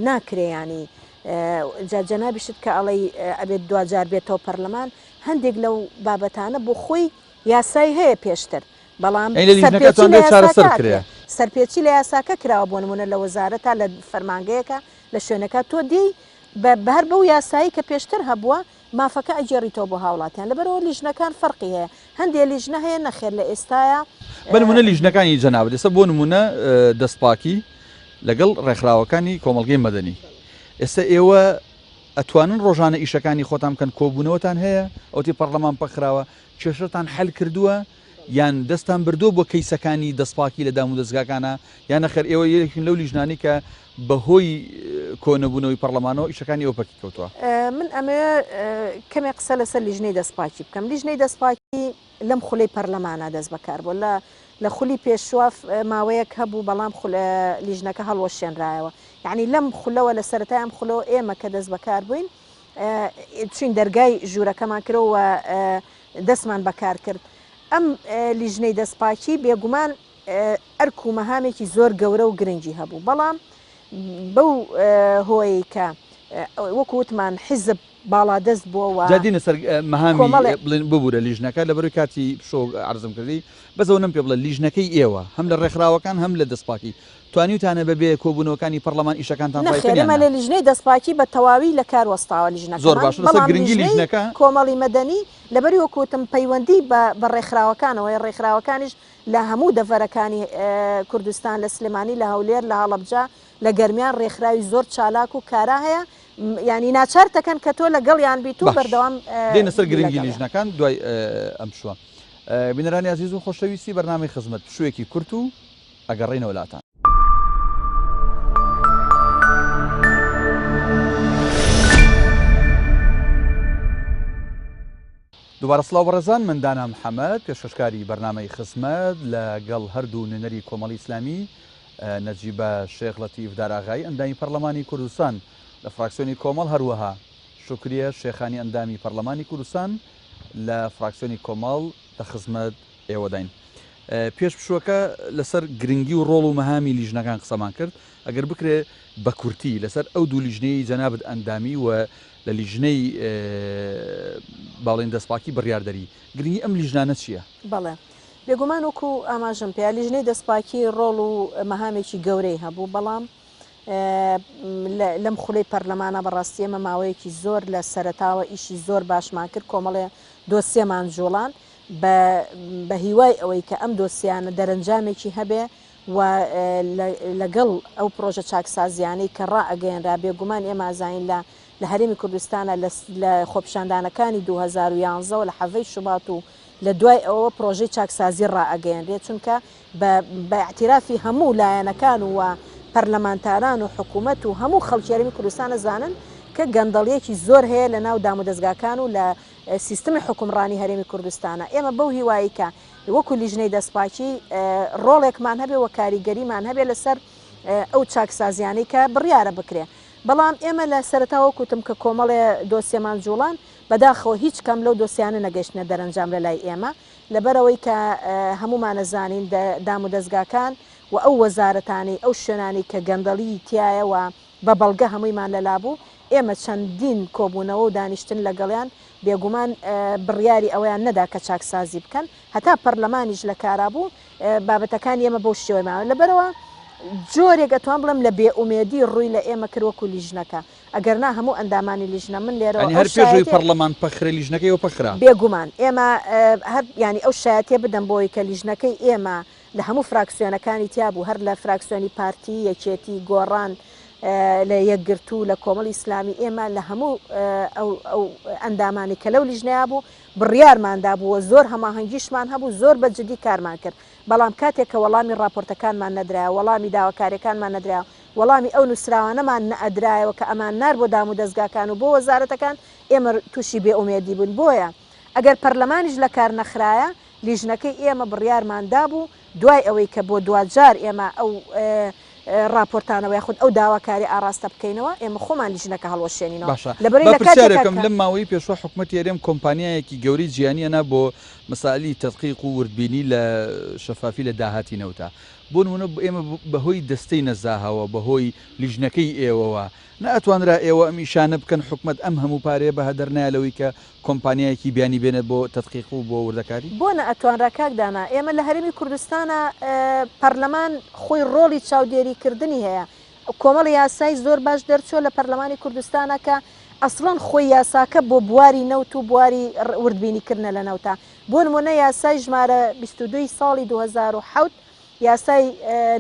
ناکرێیانی جەنابیشت کە ئەڵەی ئەبێت دوجار بێتەوە پەرلەمان هەندێک لەو بابەتانە بۆ خۆی یاسایی هەیە پێشتر بەڵام سەرپێچی لە یاساکە کراوە بۆ نمونە لە وەزارەتە لە فەرمانگەیەکە لە شوێنەکە تۆ دی بەهر بەو یاسایی کە پێشتر هەبووە مافەکە ئەجێڕیتەوە بۆ هاوڵاتیان لەبەرەوە لیژنەکان فەرقی هەیە هەندێک لیژنە هەیە نەخێر لە ئێستاە بە نمونە لیژنەکانی جەناب ئێستا بۆ نمونە دەستپاکی لەگەڵ ڕێکخراوەکانی کۆمەڵگەی مەدەنی ئێستا ئێوە ئەتوانن ڕۆژانە ئیشەکانی خۆتان بکەن کۆبوونەوەتان هەیە ئەوتی پەرلەمان پەخراوە کێشەتان حەل کردووە یان دەستان بردووە بۆ کەیسەکانی دەستپاکی لە دام و دەستگاکانە یان نەخێر ئێوە یەکێکن لەو لیژنانی کە بەهۆی کۆنەبوونەوەی پەرلەمانەوە ئیشەکانی ئەو پەکی کەوتووە. من ئەمە کەمێک قسە لەسەر لیژنەی دەستپاکی بکەم لیژنەی دەستپاکی لەم خولەی پەرلەمانە دەست بەکار بۆ لە خولی پێشواف ماوەیەک هەبوو بەڵام لیژنەکە هەڵوەشێنرایەوە یعنی لەم خولەوە لە سەرەتای ئەم خولەوە ئێمە کە دەست بەکار بووین چین دەرگای ژوورەکەمان کرەوە دەستمان بەکار کرد ئەم لیژنەی دەستپاکی بێگومان ئەرک و مەهامێکی زۆر گەورە و گرنگی هەبوو بەڵام بەو هۆی کە وەکو وتمان حیزب باڵا دەست بووەوە جادینە سەر مەهامی ببوورە لیژنەکە لەبەروی کاتی شۆ عرضم کردی بەزەوە نەم پێ بڵێ لیژنەکەی ئێوە هەم لە ڕێکخراوەکان هەم لە دەستپاکی توانیوتانە بەبێ کۆبوونەوەکانی پەرلەمان ئیشەکانتان نەخێرمە لە لیژنەی دەستپاکی بە تەواوی لە کار وەستاوە لیژنەکە زۆر باش لەسەر گرنگی لیژنەکە کۆمەڵی مەدەنی لەبەری وەکوتم پەیوەندی بە ڕێکخراوەکانەوەی ڕێکخراوەکانیش لە هەموو دەڤەرەکانی کوردستان لە سلێمانی لە هەولێر لە هەڵەبجە لە گەرمیان ڕێکخراوی زۆر چالاک و کارا هەیە ینی ناچارتەکەن کە تۆ لەگەڵیان بیت و بەردەوام دێنە سەر گرنگی لیژنەکان دوای ئەم شووە بینەرانی عزیز و خۆشەویستی بەرنامەی خزمەت شوێکی کورت و ئەگەڕێینە وڵاتان. دووبارە سڵاو بەڕێزان من دانا محەممەد پێشکەشکاری بەرنامەی خزمەت لەگەڵ هەردوو نوێنەری کۆمەڵی ئیسلامی نەجیبە شێخ لەتیف داراغایی ئەندامی پەرلەمانی کوردستان لە فراکسیۆنی کۆمەڵ هەروەها شکریە شێخانی ئەندامی پەرلەمانی کوردستان لە فراکسیۆنی کۆمەڵ لە خزمەت ئێوەداین. پێش پشووەکە لەسەر گرنگی و ڕۆڵ و مەهامی لیژنەکان قسەمان کرد ئەگەر بکرێ بە کورتی لەسەر ئەو دوو لیژنەی جەنابەت ئەندامی و لە لیژنەی باڵێن دەستپاکی بڕیاردەری گرنگی ئەم لیژنانە چییە؟ بەڵێ بێگومان وەکو ئاماژم پێ لیژنەی دەستپاکی ڕۆڵ و مەهامێکی گەورەی هەبوو بەڵام لەم خولەی پەرلەمانە بەڕاستی ئێمە ماوەیەکی زۆر لە سەرەتاوە ئیشی زۆر باشمان کرد کۆمەڵێ دۆسیەمان جوڵان بە هیوای ئەوەی کە ئەم دۆسیانە دەرەنجامێکی هەبێ و لەگەڵ ئەو پرۆژە چاکسازیانەی کە ڕائگەیەنرا بێگومان ئێمە ئازاین لە هەرێمی کوردستانە لە خۆپیشاندانەکانی 2011 و لە حەڤەی شوبات و لە دوای ئەوە پرۆژەی چاکسازی ڕائگەیەنرێت چونکە بە اعترافی هەموو لایەنەکان و پەرلەمانتاران و حکوومەت و هەموو خەڵکی هەرێمی کوردستانە زانن کە گەندەڵیەکی زۆر هەیە لە ناو دام و دەستگاکان و لە سیستمی حکومڕانی هەرێمی کوردستانە ئێمە بەو هیوایی کە وەکو لیژنەی دەستپاکی ڕۆڵێکمان هەبێ و کاریگەریمان هەبێ لەسەر ئەو چاکسازیانەی کە بڕیارە بکرێ بەڵام ئێمە لە سەرەتاوە کوتم کە کۆمەڵێ دۆسیەمان جوڵان بەداخەوە هیچ کەم لەو دۆسیانە نەگەشتنە دەرەنجام لە لای ئێمە لەبەرەوەی کە هەمومانە زانین دام و دەستگاکان و ئەو وەزارەتانی ئەو شوێنانی کە گەندەڵی تایەوە بە بەڵگە هەموویمان لەلابوو ئێمە چەندین کۆبوونەوە و دانیشتن لەگەڵیان بێگومان بڕیاری ئەویان نەدا کە چاکسازی بکەن هەتا پەرلەمانیش لە کارابوو بابەتەکان ئێمە بەو شێوەیەمان لەبەرەوە جۆرێک ئەتوان بڵم لە بێئومێدی ڕووی لە ئێمە کردوەکو لیژنەکە ئەگەر نا هەموو ئەندامانی لیژنە من لێرە هەر پێشەوەی پەرلەمان پەخرە لیژنەکەیەوە پەخرا بێگومان ئێمە هەر ینی ئەو شایەتێ بدەم بۆی کە لیژنەکەی ئێمە لە هەموو فراکسیۆنەکانی تیابوو هەر لە فراکسیۆنی پارتی یەکێتی گۆڕان لە یەکگرتو لە کۆمەڵی ئیسلامی ئێمە لە هەموو ئەو ئەندامانی کە لەو لیژنەیە بوو بڕیارماندا بووە زۆر هەماهەنگیشمان هەبوو زۆر بەجددی کارمان کرد بەڵام کاتێک کە وەڵامی راپۆرتەکانمان نەدرایە وەڵامی داواکاریەکانمان نەدرایە وەڵامی ئەو نووسراوانەمان نەئەدرایەوە کە ئەمان نار بۆ دام و دەستگاکان و بۆ وەزارەتەکان ئێمە تووشی بێئومێدی بوون بۆیە ئەگەر پەرلەمانیش لە کار نەخرایە لیژنەکەی ئێمە بڕیارماندا بوو دوای ئەوەی کە بۆ دوجار ئێمە ئەو راپۆرتانەوەی خودت ئەو داواکاری ئاراستە بکەینەوە ئێمە خۆمان لیژنەکە هەڵوەشێنینەوە لەبەرێکم لەم ماوەی پێشوە حکوومەتی هەرێم کۆمپانیایەکی گەوری جیهانیانە بۆ مەسالی تەدقیق و وردبینی لە شەفافی لە داهاتی نەوتە بۆ نمونە ئێمە بەهۆی دەستەی نەزاهەوە بەهۆی لیژنەکەی ئێوەوە نەئەتوانرا ئێوە ئەم ئیشانە بکەن حکومەت ئەم هەموو پارەیە بە هەدەر نایلەوەی کە کۆمپانیایەکی بیانی بێنێت بۆ تەدقیق و بۆ وردەکاری بۆ نەئەتوانرا کاکدانا ئێمە لە هەرێمی کوردستانە پەرلەمان خۆی ڕۆڵی چاودێریکردنی هەیە کۆمەڵی یاسای زۆر باش دەرچۆ لە پەرلەمانی کوردستانە کە ئەسڵەن خۆی یاساکە بۆ بواری نەوت و بواری وردبینیکردنە لە نەوتە بۆ نمونە یاسای ژمارە 22 ساڵی 2007 یاسای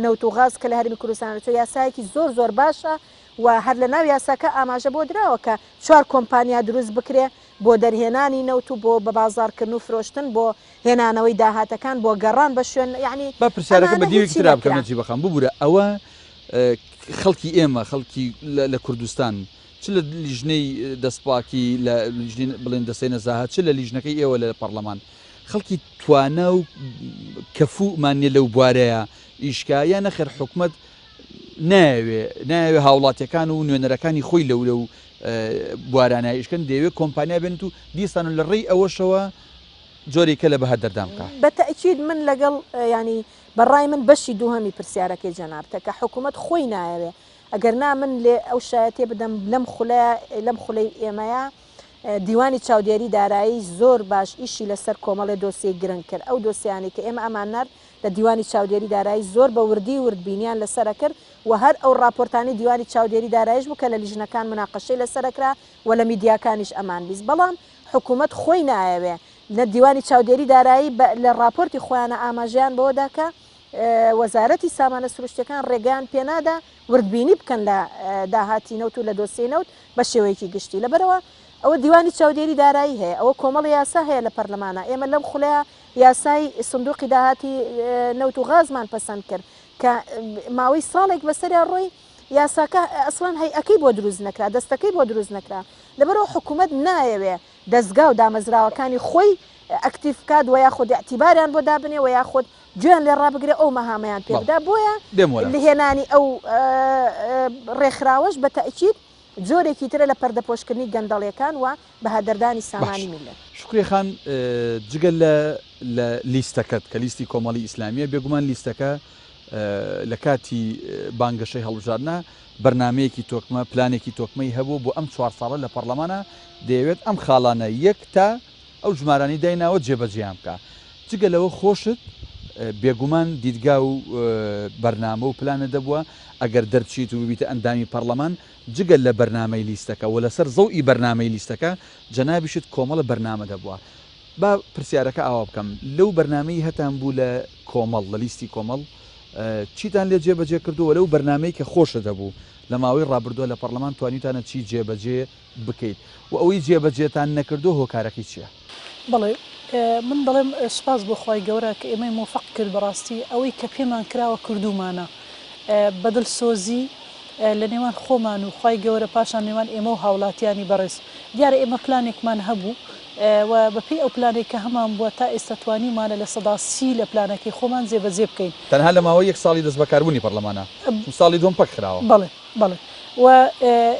نەوت و غاز کە لە هەرێمی کوردستانە چۆ یاسایەکی زۆر باشە و هەر لە ناو یاساکە ئاماژە بۆ دراوە کە 4 کۆمپانیا دروست بکرێ بۆ دەرهێنانی نەوت و بۆ بە بازارکردن و فرۆشتن بۆ هێنانەوەی داهاتەکان بۆ گەڕان بە شوێن یعنی بە پرسیارەکە بە دیوێکترا بکەمەجی بەخەم ببوورە ئەوە خەڵکی ئێمە خەڵکی لە کوردستان چ لە لیژنەی دەستپاکی لە بڵێن دەستەی نەزاهات چ لە لیژنەکەی ئێوە لە پەرلەمان خەڵکی توانە و کەفومانێ لەو بوارەیە ئیشکا یان نەخێر حکومت ناوێ هاوڵاتیەکان و نوێنەرەکانی خۆی لەو بوارانە ئیشکن دەیەوێت کۆمپانیا بێنێت و دیسان لە ڕێی ئەوەشەوە جۆرێکە لە بەها دەردام بکە بەتەئکید من لەگەڵ ینی بەڕای من بەشی دووهەمی پرسیارەکەی جەنابتە کە حکوومەت خۆی نایەوێ ئەگەر نا من لێ ئەو شایەتێ بدەم لەم خولەی ئێمەیە دیوانی چاودێری دارایی زۆر باش ئیشی لەسەر کۆمەڵی دۆسیە گرنگ کرد ئەو دۆسیانی کە ئێمە ئەمانەر لە دیوانی چاودێری دارایی زۆر بە وردی وردبینیان لەسەرە کرد و هەر ئەو راپۆرتانی دیوانی چاودێری دارایش بوو کە لە لیژنەکان مناقەشەی لەسەرەکرا و لە میدیاکانیش ئەمان بیست بەڵام حکوومەت خۆی نایەوێ لە دیوانی چاودێری دارایی لە راپۆرتی خۆیانە ئاماژیان بۆدا کە وەزارەتی سامانە سروشتەکان ڕێگەیان پێنادا وردبینی بکەن لە داهاتی نەوت و لە دۆسی نەوت بە شێوەیەکی گشتی لەبەرەوە ئەوە دیوانی چاودێری دارایی هەیە ئەوە کۆمەڵی یاسا هەیە لە پەرلەمانە ئێمە لەم خولەیە یاسای سندوقی داهاتی نەوت و غازمان پەسەند کرد کە ماوەی ساڵێک بەسەریا ڕۆی یاساکە ئەسڵان هەیئەکەی بۆ دروست نەکرا دەستەکەی بۆ دروست نەکرا لەبەرەوە حکوومەت نایەوێ دەستگا و دامەزراوەکانی خۆی ئەکتیفکات و یاخود اعتیباریان بۆ دابنێ و یاخود گوێیان لێ ڕابگرێ ئەو مەهامەیان پێدا بۆیە لهێنانی ئەو ڕێکخراوەش بە تەئکید جۆرێکی ترە لە پەردەپۆشکردنی گەندەڵیەکان و بەهادەردانی سامانی میلەت شکری خان جگەل لە لیستەکەت کە لیستی کۆمەڵی ئیسلامیە بێگومان لیستەکە لە کاتی بانگەشەی هەڵبژاردنە بەرنمەیەکی تۆکمە پلانێکی تۆکمەی هەبوو بۆ ئەم 4 ساڵە لە پەرلەمانە دەیەوێت ئەم خاڵانە یەک تا ئەو ژمارانی دایناوە جێبەجیان بکە جگە لەوە خۆشت بێگومان دیدگا و بەرنامە و پلانە دەبووە ئەگەر دەرچیت و ببیتە ئەندامی پەرلەمان جگە لە بەرنامەی لیستەکە و لەسەر زەوئی بەرنامەی لیستەکە جەنابیشت کۆمەڵە بەرنامە دەبووە. با پرسیارەکە ئاوا بکەم لەو بەرنامەی هەتان بوو لە کۆمەڵ لە لیستی کۆمەڵ چیتان لێ جێبەجێ کردووە لەو بەرنامەی کە خۆشە دەبوو لە ماوەی ڕابردووە لە پەرلەمان توانیتانە چی جێبەجێ بکەیت و ئەوەی جێبەجێتان نەکردو هۆکارەکەی چییە؟ بەڵێ من دەڵێم سوپاس بۆ خی گەورە کە ئێمەی موفق کرد بەڕاستی ئەوەی کە پێمان کراوە کردومانە بەدڵ سۆزی لە نێوان خۆمان و خی گەورە پاشان نێوان ئێمە و هاوڵاتیانی بەڕێز دیارە ئێمە پلانێکمان هەبوو و بەپی ئەو پلانێک کە هەمان بووە تا ئێستا توانیمانە لە سەدا سی لە پلانەکەی خۆمان جێبەجێ بکەین تەنها لە ماوەی یەک ساڵی دەست بەکاربوونی پەرلەمانە ساڵی دوم پەک خراوە. بەڵێ بەڵێ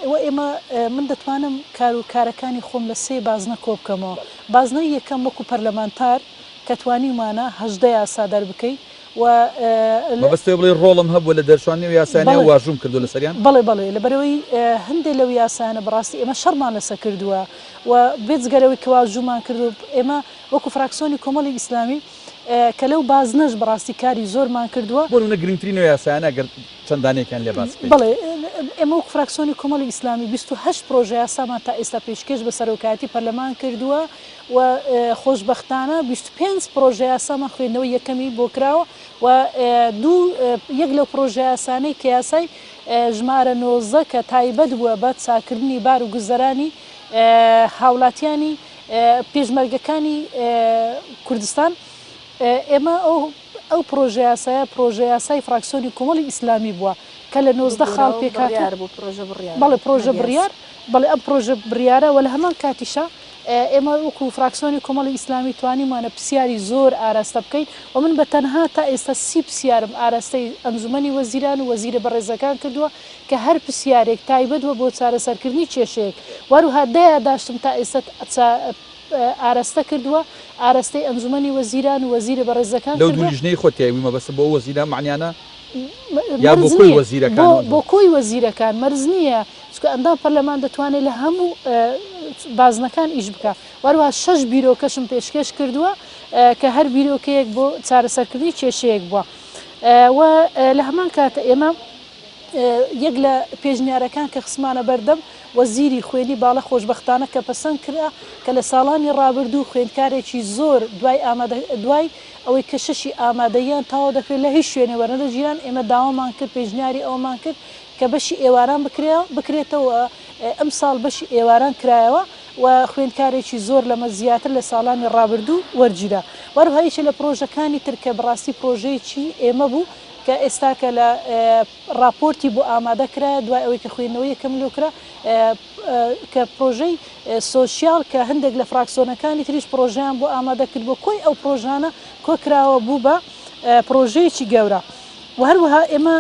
و ئێمە من دەتوانم کار و کارەکانی خۆم لە سێ بازنە کۆ بکەمەوە بازنەی یەکەم وەکو پەرلەمانتار کە توانیمانە هەژدە یاسادەر بکەیت و بەستێ بڵێ ڕۆڵم هەبووە لە دەرچوانی و یاسانە واژوم کردو لە سەریان بەڵێ بەڵێ لەبەرەوەی هەندێک لەو یاسانە بەڕاستی ئێمە شەڕمان لەسەر کردووە و بێجگەرەوەی کە واژومان کردو ئێمە وەکو فراکسیۆنی کۆمەڵی ئیسلامی کە لەو بازنەش بەڕاستی کاری زۆرمان کردووە بۆ نەگرنگترین و یاسانە گەر چەندانێکیان لێ باس بڵێ ئێمە وەکو فراکسیۆنی کۆمەڵی ئیسلامی 28 پرۆژه یاسامان تا ئێستا پێشکەش بە سەرۆکایەتی پەرلەمان کردووە و خۆشبەختانە 25 پرۆژه یاسامان خوێندنەوە یەکەمی بۆ کراوە و یەک لەو پرۆژه یاسانەی کە یاسای ژمارە 90 کە تایبەت بووە بە چاکردنی بار و گوزەرانی هاوڵاتیانی پێشمەرگەکانی کوردستان ئێمە ئەو پرۆژه یاسایە پرۆژه یاسای فراکسیۆنی کۆمەڵی ئیسلامی بووە کە لە 90 خاڵ پێکات بەڵێ پرۆژە بڕیار بەڵێ ئەم پرۆژە بڕیارە و لە هەمان کاتیشە ئێمە وەکو فراکسیۆنی کۆمەڵی ئیسلامی توانیمانە پرسیاری زۆر ئاراستە بکەین و من بە تەنها تا ئێستا 30 پرسیارم ئاراستەی ئەنجومەنی وەزیران و وەزیرە بەڕێزەکان کردووە کە هەر پرسیارێک تایبەتوە بۆ چارەسەرکردنی کێشەیەک وەروها دەیاداشتم تا ئێستا ئاراستە کردووە ئاراستەی ئەنجومەنی وەزیران و وەزیرە بەڕێزەکان لەو دوو ژنەی خۆتیاوی مەبەستە بۆ وەزیران معنیانە یا بۆ کۆی وەزیرەکان بۆ کۆی وەزیرەکان مەرز نییە چکە ئەندام پەرلەمان دەتوانێت لە هەموو بازنەکان ئیش بکە وەروها 6 بیرۆکەشم پێشکەش کردووە کە هەر بیرۆکەیەک بۆ چارەسەرکردنی کێشەیەک بووە و لە هەمان کاتە ئێمە یەک لە پێشنیارەکان کە خسمانە بەردەم وەزیری خوێنی باڵە خۆشببختانە کە پەسەند کرا کە لە ساڵانی ڕابردوو خوێندکارێکی زۆر دوای ئەوەی کە شەشی ئامادەیان تاوا دەکرێت لە هیچ شوێنێ وەرنە ژیان ئێمە داوامان کرد پێشنیاری ئەومان کرد کە بەشی ئێواران بکرێتەوە ئەم ساڵ بەشی ئێواران کرایەوە و خوێندکارێکی زۆر لەمە زیاتر لە ساڵانی ڕابردوو وەرگیرا وەروهایشە لە پرۆژەکانی ترکە بڕاستی پرۆژەیەکی ئێمە بوو کە ئێستاکە لە راپۆرتی بۆ ئامادەکرا دوای ئەوەی کە خوێندنەوەی یەکەم لۆکرا کە پرۆژەی سۆسیال کە هەندێک لە فراکسیۆنەکانی تریش پرۆژیان بۆ ئامادەکرد بۆ کۆی ئەو پرۆژانە کۆکراوە بوو بە پرۆژەیەکی گەورە و هەروەها ئێمە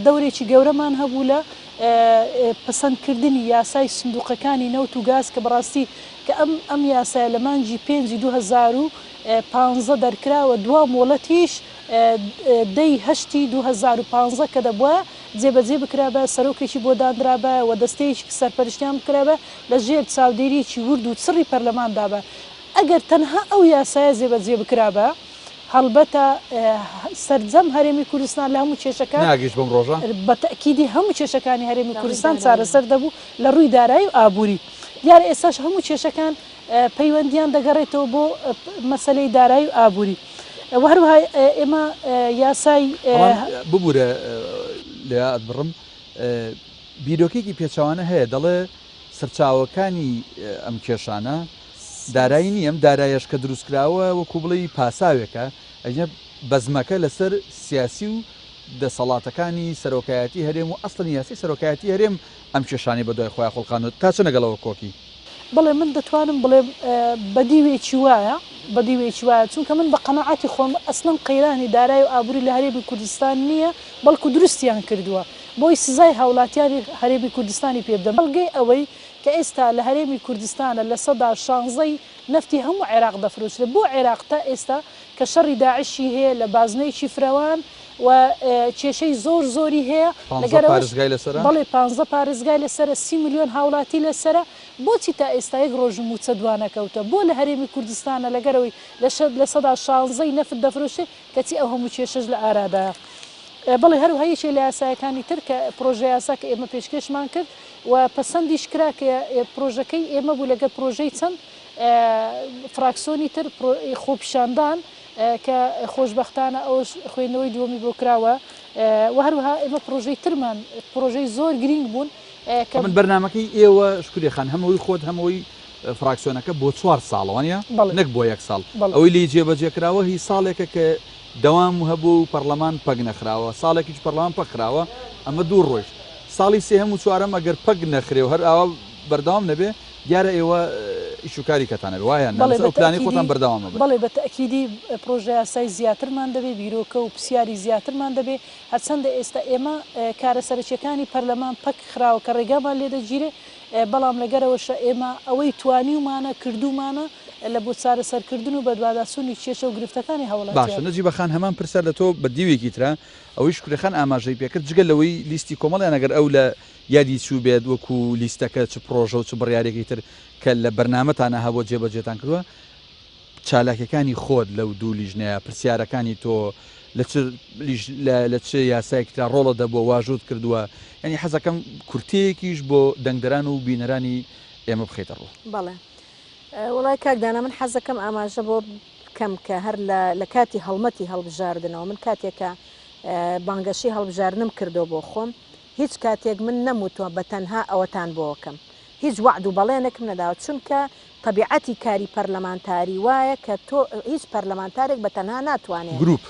دەورێکی گەورەمان هەبوو لە پەسەندکردنی یاسای سندوقەکانی نەوت و گاز کە بەڕاستی کە ئەم یاسای لە مانجی 5/2015 دەرکراوە دوا مۆڵەتیش دەی هەشتی 2015 کە دەبووە جێبەجێ بکرابە سەرۆکێکی بۆ دانرابە و دەستەیەکی سەرپەرشتیان بکرابە لە ژێر چاودێریی ورد و چڕی پەرلەماندابە ئەگەر تەنها ئەو یاسایە جێبەجێ بکرابە هەڵبەتە سەرجەم هەرێمی کوردستان لە هەموو کێشەکان ناگەیشت بەم ڕۆژە بە تەکیدی هەموو کێشەکانی هەرێمی کوردستان چارەسەر دەبوو لە ڕووی دارایی و ئابووری دیارە ئێستاش هەموو کێشەکان پەیوەندیان دەگەڕێتەوە بۆ مەسەلەی دارایی و ئابووری هەروها ئێمە یاسای ببوورە لە بڕم بیرۆکێکی پێچوانە هەیە دەڵێ سەرچاوەکانی ئەم کێشانە دارایی نیە ئەم دارایەش کە دروستکراوە وەکو بڵی پاساوێکە ئەجە بەزمەکە لەسەر سیاسی و دەسەڵاتەکانی سەرۆکایەتی هەرێم و ئەسڵ یاسی سەرۆکایەتی هەرێم ئەم کێشانی بە دوای خۆیان خۆڵقانەوە تا چ نەگەڵەوە کۆکی بڵێ من دەتوانم بڵێ بەدیوێکی وایە بەدیوێکی وایە چونکە من بە قەنەعاتی خۆم ئەسڵم قەیرانی دارایی و ئابووری لە هەرێمی کوردستان نییە بەڵکو دروستیان کردووە بۆی سزای هاوڵاتیانی هەرێمی کوردستانی پێبدەم بەڵگەی ئەوەی کە ئێستا لە هەرێمی کوردستانە لە سەدا 16 نفتی هەموو عێراق دەفرۆشرێت بۆ عێراق تا ئێستا کە شەڕی داعشی هەیە لە بازنەیەکی فراوان و کێشەی زۆری هەیە بەڵێ 15 پارێزگای لەسرە 30 میلیۆن هاوڵاتی لەسرە بۆچی تا ئێستا یەک ڕۆژ موچە دوانەکەوتە بۆ لە هەرێمی کوردستانە لەگەرەوەی لە سەدا 16 نەفت دەفرۆشێ کەچی ئەو هەموو کێشەش لە ئارادایە بەڵێ هەروە هەیەشێ لە یاسایەکانی تر کە پرۆژه یاسا کە ئێمە پێشکەشمان کرد و پەسەندیش کرا کە پرۆژەکەی ئێمە بوو لەگەڵ پرۆژەی چەند فراکسۆنی تر خۆپیشاندان کە خۆشببختانە ئەوش خوێندنەوەی دووەمی بۆ کراوە و هەروەها ئێمە پرۆژەی ترمان پرۆژەی زۆر گرنگ بوون کە من بەرنمەکەی ئێوە شکوریخان هەمەوەی خۆت هەمەوەی فراکسیۆنەکە بۆ 4 ساڵەوەنیە نەک بۆ 1 ساڵ ئەوەی لی جێبەجێکراوە هی ساڵێکە کە دەوام هەبوو پەرلەمان پەک نەخراوە ساڵێکیش پەرلەمان پەکراوە ئەمە دوو ڕۆژ ساڵی سێهەم و چوارەم ئەگەر پەک نەخرێ و هەر ئاوا بەردەوام نەبێ دیارە ئێوە ئیشوکاری کەتانە وایە پلانی خۆتان بەردەوامە بەڵێ بە تەکیدی پرۆژه یاسای زیاترمان دەبێ بیرۆکە و پرسیاری زیاترمان دەبێ هەرچەندە ئێستا ئێمە کارە سەرچیەکانی پەرلەمان پەک خراوە کە ڕێگامان لێ دەگیرێ بەڵام لەگەرەوەشە ئێمە ئەوەی توانیمانە کردومانە لە بۆ چارە سەرکردن و بەدواداسوونی کێشە و گرفتەکانی هەوڵات باشە نەجی بەخان هەمان پرسەر لە تۆ بە دیوێکی ترە ئەوەی شکورەخان ئاماژەی پێکرد جگەل لەوەی لیستی کۆمەڵیان ئەگەر ئەو لە یادی چوو بێت وەکو لیستەکە چ پرۆژە و چ بڕیارێکی تر کە لە بەرنامەتانە هەبوو جێبەجێتان کردووە چالاکیەکانی خۆت لەو دوو لیژنەیە پرسیارەکانی تۆ لە چ یاسایەکترا ڕۆڵە دەبووە واژوت کردووە ینی حەزەکەم کورتەیەکیش بۆ دەنگدەران و بینەرانی ئێمە بخێتە ڕوو بەڵێ وڵای کاکدانا من حەزەکەم ئاماژە بۆ بکەم کە هەر لە کاتی هەڵمەتی هەڵبژاردنەوە من کاتێکە بانگەشی هەڵبژاردنم کردو بۆ خۆم هیچ کاتێک من نەموتوە بە تەنها ئەوەتان بۆکەم هیچ وعد و بەڵێنێکم نەداوە چونکە طبیعەتی کاری پەرلەمانتاری وایە کە تۆ هیچ پەرلەمانتارێک بە تەنها ناتوانێت گروپ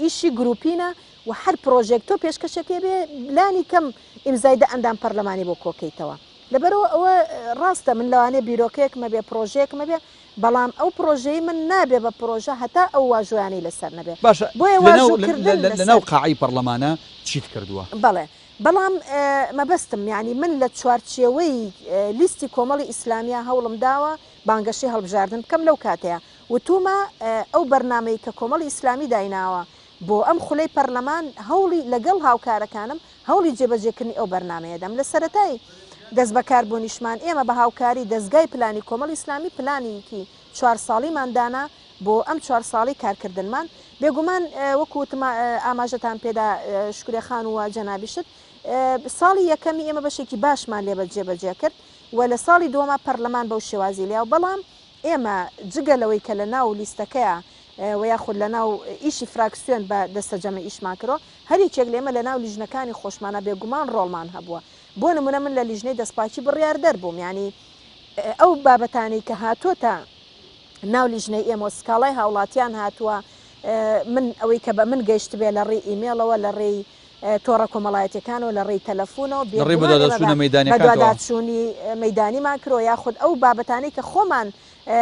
ئیشی گروپینە و هەر پرۆژێک تۆ پێشکەشەکەی بێ لانی کەم ئیمزایدە ئەندام پەرلەمانی بۆ کۆکەیتەوە لەبەرەوە ئەوە ڕاستە من لەوانێ بیرۆکەیەکمە بێ پرۆژەیەکمە بێ بەڵام ئەو پرۆژەی من نابێ بە پرۆژە هەتا ئەو واژویانی لەسەر نەبێ باشە بۆیە لەناو قاعی پەرلەمانە چیت کردووە بەڵێ بەڵام مەبەستم یعنی من لە چوارچێوەی لیستی کۆمەڵی ئیسلامیە هەوڵم داوە بانگەشی هەڵبژاردن بکەم لەو کاتەیە وتومە ئەو بەرنامەی کە کۆمەڵی ئیسلامی دایناوە بۆ ئەم خولەی پەرلەمان هەوڵی لەگەڵ هاوکارەکانم هەوڵی جێبەجێکردنی ئەو بەرنمەیەدەم لە سەرەتایی دەست بەکاربوونیشمان ئێمە بە هاوکاری دەستگای پلانی کۆمەڵی ئیسلامی پلانێکی 4 ساڵیماندانا بۆ ئەم 4 ساڵی کارکردنمان بێگومان وەکوتم ئاماژەتان پێدا شکورێخان و جەنابیشت ساڵی یەکەمی ئێمە بەشێکی باشمان لێ بەجێبەجێ کرد و لە ساڵی دووەمە پەرلەمان بەو شێوازی لیا و بەڵام ئێمە جگەلەوەی کە لە ناو لیستەکەیە و یاخود لە ناو ئیشی فراکسیۆن بە دەستەجەمە ئیشمان کردەوە هەریکێک لێمە لە ناو لیژنەکانی خۆشمانە بێگومان ڕۆڵمان هەبووە بۆ نمونە من لە لیژنەی دەستپاکی بڕیار دەربووم ینی ئەو بابەتانی کە هاتووەتە ناو لیژنەی ئێمە سکاڵای هاوڵاتیان هاتووە من ئەوەی کە بە من گەیشت بێ لە ڕێی ئیمێڵەوە لە ڕێی تۆڕە کۆمەڵایەتەکانەوە لە ڕێی تەلەفۆنەوە بەدواداچوونی مەدانیمان کرۆ یاخود ئەو بابەتانی کە خۆمان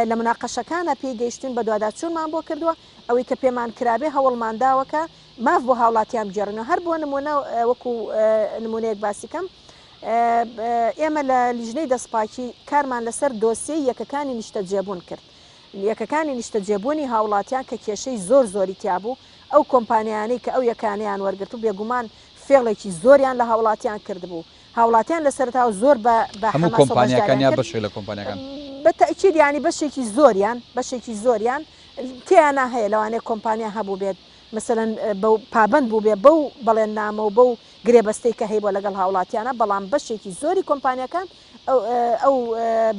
لە مناقەشەکانە پێی گەیشتین بە دواداچوونمان بۆ کردووە ئەوەی کە پێمان کرابێ هەوڵمانداوەکە ماف بۆ هاوڵاتیان بجێڕنەوە هەر بۆ نمونە وەکو نمونەیەک باسیکەم ئێمە لە لیژنەی دەستپاکی کارمان لەسەر دۆسیەی یەکەکانی نیشتە جێبوون کرد یەکەکانی نیشتە جێبوونی هاوڵاتیان کە کێشەی زۆری تیابوو ئەو کۆمپانیانەی کە ئەو یەکانیان وەرگرت و بێگومان فێڵێکی زۆریان لە هاوڵاتیان کردبوو هاوڵاتیان لەسەرتاوە زۆر بە کۆمپانیەکانیان بەشێک لە کۆمپانیەکان بە تەکید ینی بەشێکی زۆریان تیانە هەیە لەوانەیە کۆمپانیا هەبوو بێت مثلەن پابند بوو بێ بەو بەڵێن نامە و بەو گرێبەستەی کە هەیە بۆ لەگەڵ هاوڵاتیانە بەڵام بەشێکی زۆری کۆمپانیەکان ئەو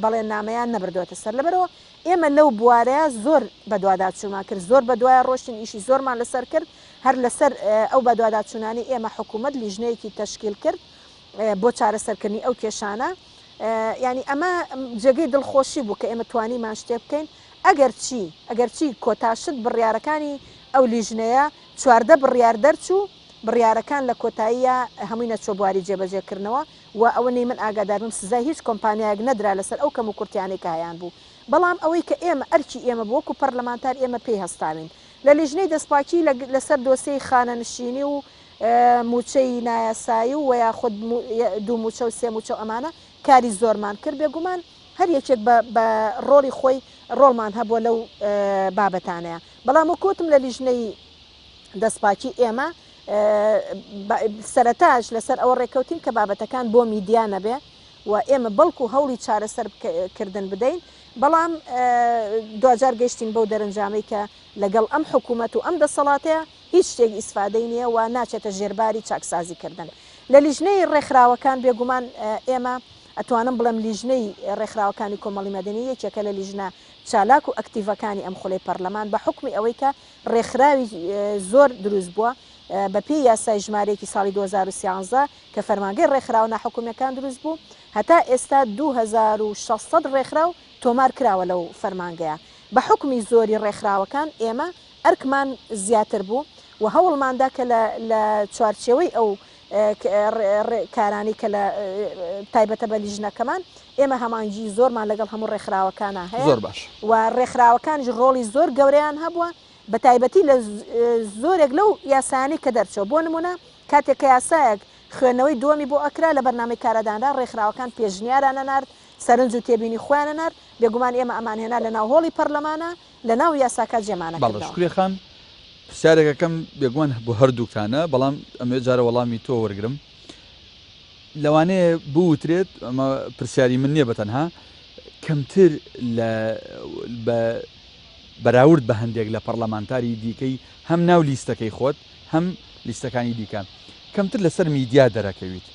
بەڵێن نامەیان نەبردوێتە سەر لەبەرەوە ئێمە لەو بوارەیە زۆر بەدواداچوونمان کرد زۆر بە دوای ڕۆشتین ئیشی زۆرمان لەسەر کرد هەر لەسەر ئەو بەدواداچوونانی ئێمە حکوومەت لیژنەیەکی تەشکیل کرد بۆ چارەسەرکردنی ئەو کێشانە ینی ئەمە جێگەی دڵخۆشی بوو کە ئێمە توانیمان شتێ بکەین ئەگەر چی کۆتاشت بڕیارەکانی ئەو لیژنەیە 14 بڕیار دەرچوو بڕیارەکان لە کۆتاییە هەمووی نەچۆ بواری جێبەجێکردنەوە و ئەوەی من ئاگادارم سزای هیچ کۆمپانیایەک نەدرا لەسەر ئەو کەم و کورتیانەی کە هەیان بوو بەڵام ئەوەی کە ئێمە ئەرکی ئێمە بۆکو پەرلەمانتار ئێمە پێی هەستاوین لە لیژنەی دەستپاکی لەسەر دۆسەی خانەنشینی و موچەی نایاسایی و یاخود دوو موچە و سێ موچە ئەمانە کاری زۆرمان کرد بێگومان هەر یەکێک بە ڕۆڵی خۆی ڕۆڵمان هەبووە لەو بابەتانەیە بەڵام وەکوتم لە لیژنەی دەستپاکی ئێمە سەرەتاش لەسەر ئەوە ڕێکەوتین کە بابەتەکان بۆ میدیا نەبێ و ئێمە بەڵکو هەوڵی چارەسەرکردن بدەین بەڵام دوجار گەشتین بەو دەرەنجامەی کە لەگەڵ ئەم حکوومەت و ئەم دەسەڵاتەیە هیچ شتێکی ئیسفادەی نییە و ناچێتە ژێرباری چاکسازیکردن لە لیژنەی ڕێکخراوەکان بێگومان ئێمە ئەتوانم بڵم لیژنەی ڕێکخراوەکانی کۆمەڵی مەدەنی یەکێکە لە لیژنە چالاک و ئەکتیڤەکانی ئەم خولەی پەرلەمان بە حکمی ئەوەی کە ڕێکخراوی زۆر دروست بووە بە پێی یاسای ژمارەیەکی ساڵی 2013 کە فەرمانگەی ڕێکخراوە ناحکومیەکان دروست بوو هەتا ئێستا 2600 ڕێکخراو تۆمار کراوە لەو فەرمانگەیە بە حکمی زۆری ڕێکخراوەکان ئێمە ئەرکمان زیاتر بوو و هەوڵماندا کە لە چوارچێوەی ئەو کارانی کە لە تایبەتە بە لیژنەکەمان ئێمە هەمانجی زۆرمان لەگەڵ هەموو ڕێکخراوەکانە هەیە زۆر باش و ڕێکخراوەکانش ڕۆڵی زۆر گەورەیان هەبووە بە تایبەتی لە زۆرێک لەو یاسانی کە دەرچەوە بۆ نمونە کاتێک کە یاسایەک خوێندنەوەی دووەمی بۆ ئەکرا لە بەرنامەی کارەداندا ڕێکخراوەکان پێشنیارانە نارد سەرنج و تێبینی خۆیانە نارد بێگومان ئێمە ئەمانهێنا لە ناو هۆڵی پەرلەمانە لە ناو یاساکە جێمانە شکری خان پرسیارێکەکەم بێگومان بۆ هەردووکتانە بەڵام ئەمێ جارە وەڵامی تۆ وەرگرم لەوانەیە بوترێت ئەمە پرسیاری من نییە بەتەنها کەمتر بەراورد بە هەندێک لە پەرلەمانتاری دیکەی هەم ناو لیستەکەی خۆت هەم لیستەکانی دیکان کەمتر لەسەر میدیا دەرەکەویت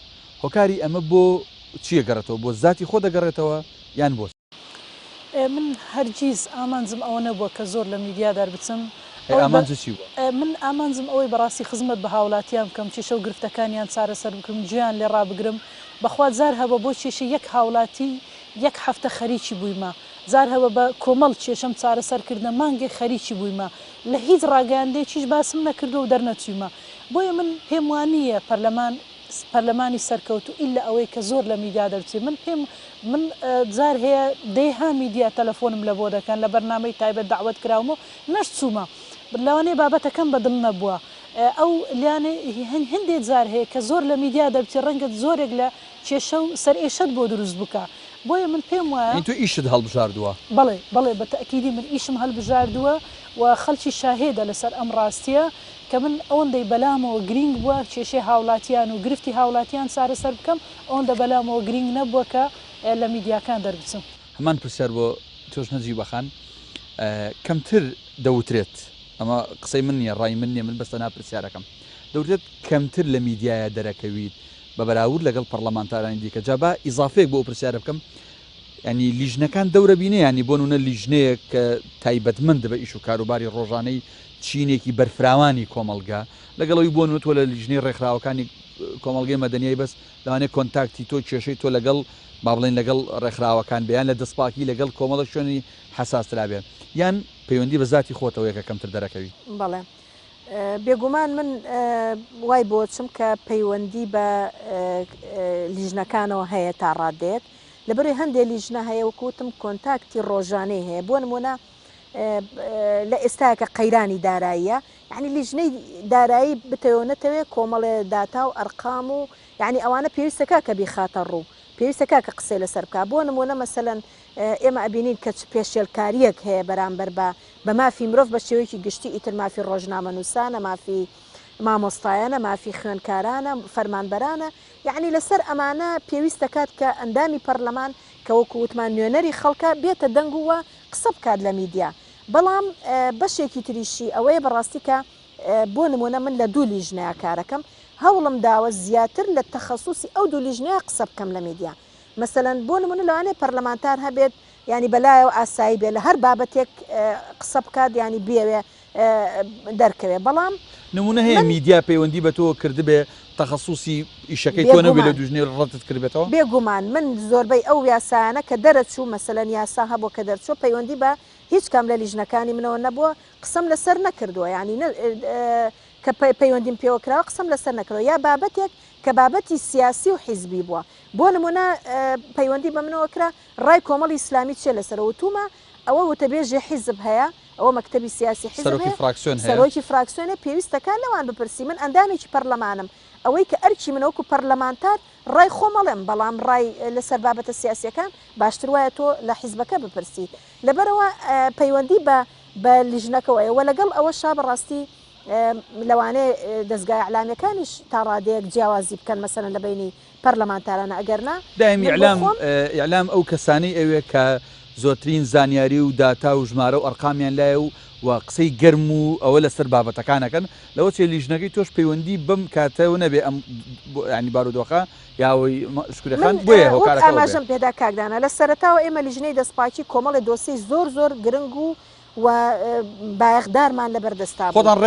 هۆکاری ئەمە بۆ چیە گەڕێتەوە بۆ ذاتی خۆ دەگەڕێتەوە یان بۆ من هەرگیز ئامانزم ئەوە نەبووە کە زۆر لە میدیا دەربچم من ئامانزم ئەوەی بەڕاستی خزمەت بە هاوڵاتیان بکەم کێشە و گرفتەکانیان چارەسەر بکەم گوێیان لێ ڕابگرم بەخوا زار هەبە بۆ کێشە یەک هاوڵاتی یەک هەفتە خەریکی بوویمە زار هەبە بە کۆمەڵ کێشەم چارەسەرکردە مانگێک خەریکی بوویمە لە هیچ ڕاگەاندێکیش باسم نەکردو و دەرنەچوویمە بۆیە من پێم وانییە پەرلەمانی سەرکەوت و ئیلا ئەوەی کە زۆر لە میدیا دەرچێ من جار هەیە دەیها میدیا تەلەفۆنم لە بۆ دەکەن لە بەرنامەی تایبەت داوەت کراومە نەشچوومە لەوانەیە بابەتەکەم بەدڵ نەبووە ئەو لیانێ هەندێک جار هەیە کە زۆر لە میدیا دەبچێ ڕەنگەت زۆرێک لە کێشە و سەرئێشت بۆ دروست بکە بۆیە من پێم وایە تو ئیشت هەڵبژاردووە بەڵێ بە تەکیدی من ئیشم هەڵبژاردووە و خەڵکی شاهێدە لەسەر ئەم ڕاستیە کە من ئەوەندەی بەلامەوە گرنگ بووە کێشەی هاوڵاتیان و گرفتی هاوڵاتیان چارەسەر بکەم ئەوەندە بەلامەوە گرنگ نەبووە کە لە میدیاکان دەربچم هەمان پرسیار بۆ تۆش نەجی بەخان کەمتر دەوترێت ئەمە قسەی من نییە ڕای من نییە من بەستە ناپرسیارەکەم دەوترێت کەمتر لە میدیایە دەرەکەویت بە بەراورد لەگەڵ پەرلەمانتارانی دیکە جابا ئیزافەیەک بۆ پرسیارە بکەم ینی لیژنەکان دەورە بینێ ینی بۆ نونە لیژنەیە کە تایبەتمەند بە ئیش و کاروباری ڕۆژانەی چینێکی بەرفراوانی کۆمەلگا لەگەڵەوەی بۆ نوتوە لە لیژنەی ڕێکخراوەکانی کۆمەڵگەی مەدەنیای بەس لەوانەیە کۆنتاکتی تۆ کێشەی تۆ لەگەڵ با بڵێن لەگەڵ ڕێکخراوەکان بەیان لە دەستپاکی لەگەڵ کۆمەڵە شوێنی حساسرا بێت یان پەیوەندی بە ذاتی خۆتەوە یەکە کەمتر دەرەکەوی بەڵێ بێگومان من وای بۆچم کە پەیوەندی بە لیژنەکانەوە هەیە تا ڕادێت لەبەروی هەندێک لیژنە هەیە وەکوتم کۆنتاکتی ڕۆژانەی هەیە بۆ نمونە لە ئێستاکە قەیرانی داراییە یعنی لیژنەی دارایی بتەوێنێتەوێ کۆمەڵێ داتا و ئەرقام و یعنی ئەوانە پێویستەکە کە بیخاتە ڕوو پێویستەکە کە قسەی لەسەر بکە بۆ نمونە مەسەلەن ئێمە ئەبینین کە پێشێلکاریەک هەیە بەرامبەر بە مافی مرۆڤ بە شێوەیەکی گشتی ئیتر مافی ڕۆژنامە نووسانە مافی مامۆستایانە مافی خوێندکارانە فەرمانبەرانە یعنی لەسەر ئەمانە پێویستە کات کە ئەندامی پەرلەمان کە وەکو وتمان نوێنەری خەڵکە بێتە دەنگ وە قسە بکات لە میدیا بەڵام بەشێکی تریشی ئەوەیە بەڕاستی کە بۆ نمونە من لە دوو لیژنەیە کارەکەم هەوڵم داوە زیاتر لە تەخەسوسی ئەو دوو لیژنەیە قسە بکەم لە میدیا مثلەن بۆ نمونە لەوانەیە پەرلەمانتار هەبێت ینی بەلایەوە ئاسایی بێت لە هەر بابەتێک قسە بکات ینی بێوێ دەرکەوێ بەڵام نمونە هەیە میدیا پەیوەندی بە تۆ کردبێ تەخەسوسی ئیشەکەی تۆ نەبێت لە دوژنێ ڕەتت کردبێتەوە بێگومان من زۆربەی ئەو یاسانە کە دەرەچوو مەسەلەن یاسا هەبوو کە دەرچوو پەیوەندی بە هیچ کام لە لیژنەکانی منەوە نەبووە قسەم لەسەر نەکردووە ینی کە پەیوەندیم پێوەکراوە قسەم لەسەر نەکردەوە یا بابەتێک کە بابەتی سیاسی و حیزبی بووە بۆ نمونە پەیوەندی بە منەوەکرا ڕای کۆمەڵی ئیسلامی چێ لەسەرەوە تومە ئەوە وتەبێژێ حیزب هەیە ئەوە مەکتەبی سیاسی سەرۆکی فراکسیۆنە پێویستەکان لەوان بپرسی من ئەندامێکی پەرلەمانم ئەوەی کە ئەرکی منەوەکو پەرلەمانتار ڕای خۆمەڵێم بەڵام ڕای لەسەر بابەتە سیاسیەکان باشتر وایە تۆ لە حیزبەکە بپرسی لەبەرەوە پەیوەندی بە لیژنەکەوەیەوە لەگەڵ ئەوە شا بەڕاستی لەوانەیە دەستگای ئەعلامیەکانیش تا ڕادەیەک جیاوازی بکەن مەسەن لە بینی پەرلەمانتارانە ئەگەرنا دایم ئیعلام ئەو کەسانەی ئەوێ کە زۆرترین زانیاری و داتا و ژمارە و ئەرقامیان لایە و قسەی گەرم و ئەوە لەسەر بابەتەکانەکەن لەوە چێ لیژنەکەی تۆش پەیوەندی بم کاتەوە نەبێ ئەم ینی بارودۆخە یاوەی شکورەکان بۆیە هۆکارەکە ئاماژەم پێدا کاکدانە لە سەرەتاوە ئێمە لیژنەی دەستپاکی کۆمەڵی دۆسی زۆر گرنگ و بایەخدارمان لەبەردەستا خۆتان